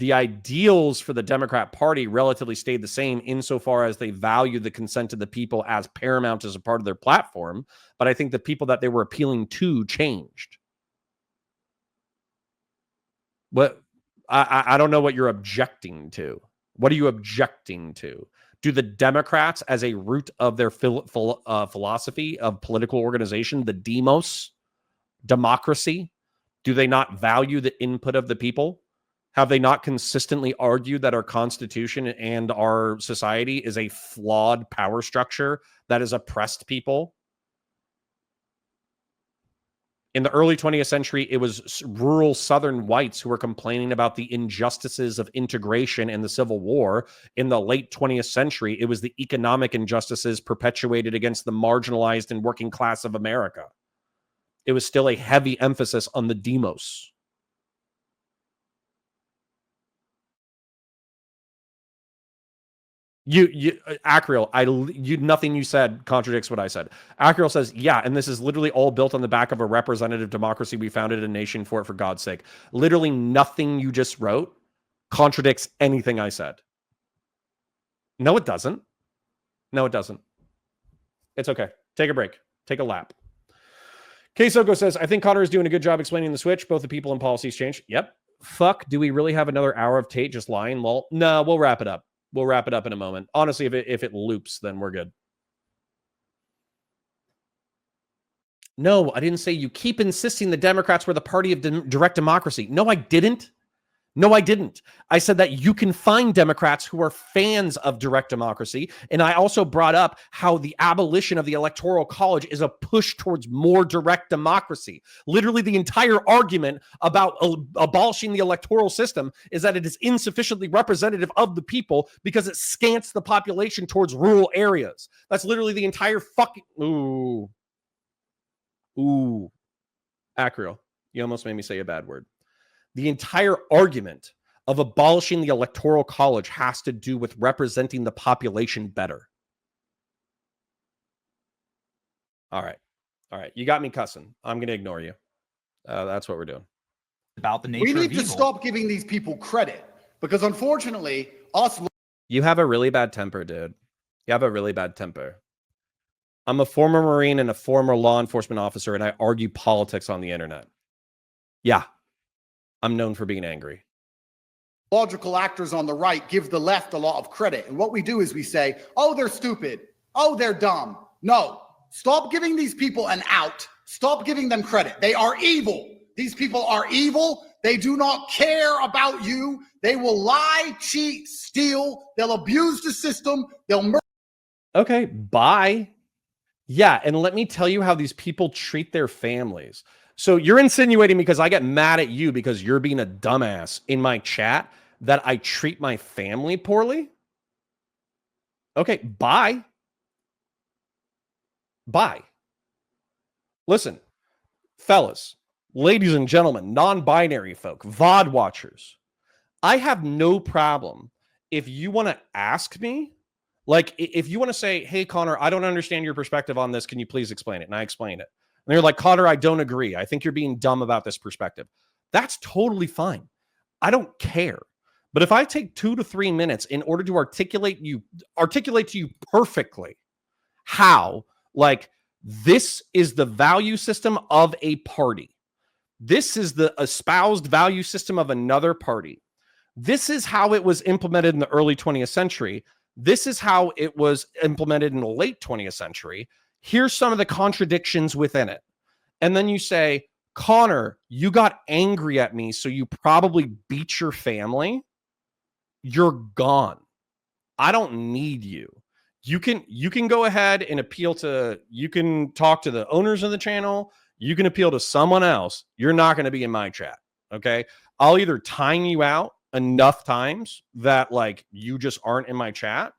ideals for the Democrat Party relatively stayed the same insofar as they value the consent of the people as paramount as a part of their platform. But I think the people that they were appealing to changed. But I don't know what you're objecting to. What are you objecting to? Do the Democrats, as a root of their philosophy of political organization, the demos, democracy, do they not value the input of the people? Have they not consistently argued that our Constitution and our society is a flawed power structure that has oppressed people? In the early 20th century, it was rural Southern whites who were complaining about the injustices of integration and the Civil War. In the late 20th century, it was the economic injustices perpetuated against the marginalized and working class of America. It was still a heavy emphasis on the demos. Acriel, nothing you said contradicts what I said. Acriel says, yeah, and this is literally all built on the back of a representative democracy. We founded a nation for it, for God's sake. Literally nothing you just wrote contradicts anything I said. No, it doesn't. No, it doesn't. It's okay. Take a break. Take a lap. K-Soko says, I think Connor is doing a good job explaining the switch. Both the people and policies change. Yep. Fuck, do we really have another hour of Tate just lying? Well, no, we'll wrap it up. We'll wrap it up in a moment. Honestly, if it loops, then we're good. No, I didn't say you keep insisting the Democrats were the party of direct democracy. No, I didn't. No, I didn't. I said that you can find Democrats who are fans of direct democracy. And I also brought up how the abolition of the Electoral College is a push towards more direct democracy. Literally, the entire argument about abolishing the electoral system is that it is insufficiently representative of the people because it scants the population towards rural areas. That's literally the entire fucking... Ooh. Acrio. You almost made me say a bad word. The entire argument of abolishing the Electoral College has to do with representing the population better. All right. You got me cussing. I'm going to ignore you. That's what we're doing. About the nature We of need to evil. stop giving these people credit because unfortunately, us... You have a really bad temper, dude. You have a really bad temper. I'm a former Marine and a former law enforcement officer, and I argue politics on the internet. Yeah. I'm known for being angry. Logical actors on the right give the left a lot of credit. And what we do is we say, oh, they're stupid. Oh, they're dumb. No, stop giving these people an out. Stop giving them credit. They are evil. These people are evil. They do not care about you. They will lie, cheat, steal. They'll abuse the system. They'll murder. Okay, bye. Yeah, and let me tell you how these people treat their families. So you're insinuating because I get mad at you because you're being a dumbass in my chat that I treat my family poorly? Okay, bye. Bye. Listen, fellas, ladies and gentlemen, non-binary folk, VOD watchers, I have no problem if you want to ask me, like if you want to say, hey, Connor, I don't understand your perspective on this. Can you please explain it? And I explain it. And they're like, Connor, I don't agree. I think you're being dumb about this perspective. That's totally fine. I don't care. But if I take 2 to 3 minutes in order to articulate to you perfectly how, like, this is the value system of a party. This is the espoused value system of another party. This is how it was implemented in the early 20th century. This is how it was implemented in the late 20th century. Here's some of the contradictions within it. And then you say, Connor, you got angry at me, so you probably beat your family. You're gone. I don't need you. You can go ahead and appeal to, you can talk to the owners of the channel. You can appeal to someone else. You're not going to be in my chat. Okay. I'll either time you out enough times that like you just aren't in my chat,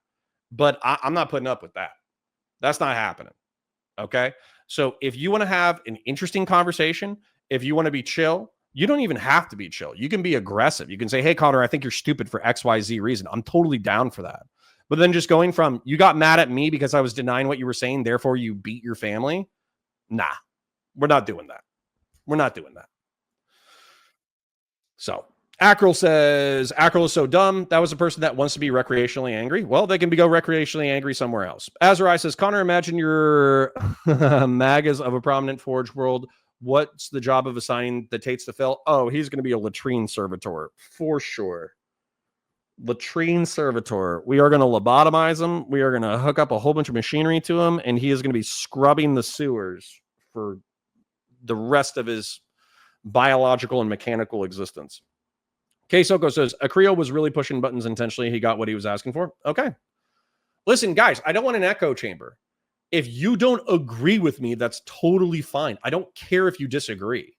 but I'm not putting up with that. That's not happening. Okay. So if you want to have an interesting conversation, if you want to be chill, you don't even have to be chill. You can be aggressive. You can say, hey, Connor, I think you're stupid for XYZ reason. I'm totally down for that. But then just going from, you got mad at me because I was denying what you were saying, therefore you beat your family. Nah, we're not doing that. We're not doing that. So Ackrel says, Ackrel is so dumb. That was a person that wants to be recreationally angry. Well, they can go recreationally angry somewhere else. Azurai says, Connor, imagine your MAGAs of a prominent Forge world. What's the job of assigning the Tates to fill? Oh, he's going to be a latrine servitor for sure. Latrine servitor. We are going to lobotomize him. We are going to hook up a whole bunch of machinery to him, and he is going to be scrubbing the sewers for the rest of his biological and mechanical existence. K Soko says, Acrio was really pushing buttons intentionally. He got what he was asking for. Okay. Listen, guys, I don't want an echo chamber. If you don't agree with me, that's totally fine. I don't care if you disagree.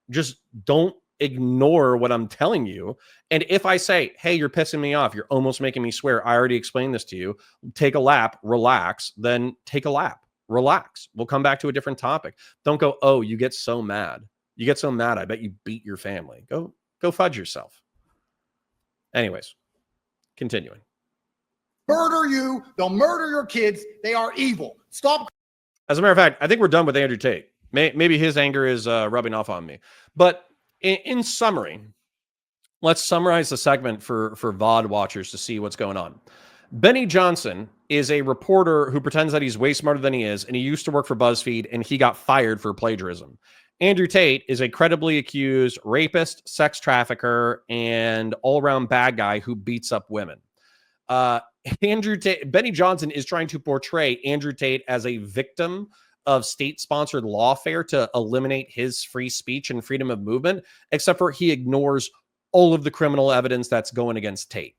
Just don't ignore what I'm telling you. And if I say, hey, you're pissing me off, you're almost making me swear, I already explained this to you, take a lap, relax, then take a lap, relax. We'll come back to a different topic. Don't go, oh, you get so mad. You get so mad, I bet you beat your family. Go fudge yourself. Anyways, continuing. Murder you. They'll murder your kids. They are evil. Stop. As a matter of fact, I think we're done with Andrew Tate. Maybe his anger is rubbing off on me. But in summary, let's summarize the segment for VOD watchers to see what's going on. Benny Johnson is a reporter who pretends that he's way smarter than he is, and he used to work for BuzzFeed, and he got fired for plagiarism. Andrew Tate is a credibly accused rapist, sex trafficker, and all-around bad guy who beats up women. Andrew Tate, Benny Johnson is trying to portray Andrew Tate as a victim of state-sponsored lawfare to eliminate his free speech and freedom of movement, except for he ignores all of the criminal evidence that's going against Tate.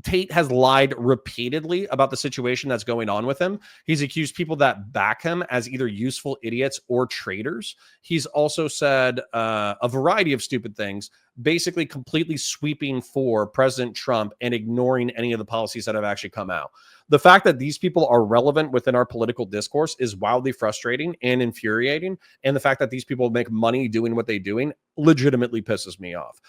Tate has lied repeatedly about the situation that's going on with him. He's accused people that back him as either useful idiots or traitors. He's also said a variety of stupid things, basically completely sweeping for President Trump and ignoring any of the policies that have actually come out. The fact that these people are relevant within our political discourse is wildly frustrating and infuriating. And the fact that these people make money doing what they're doing legitimately pisses me off.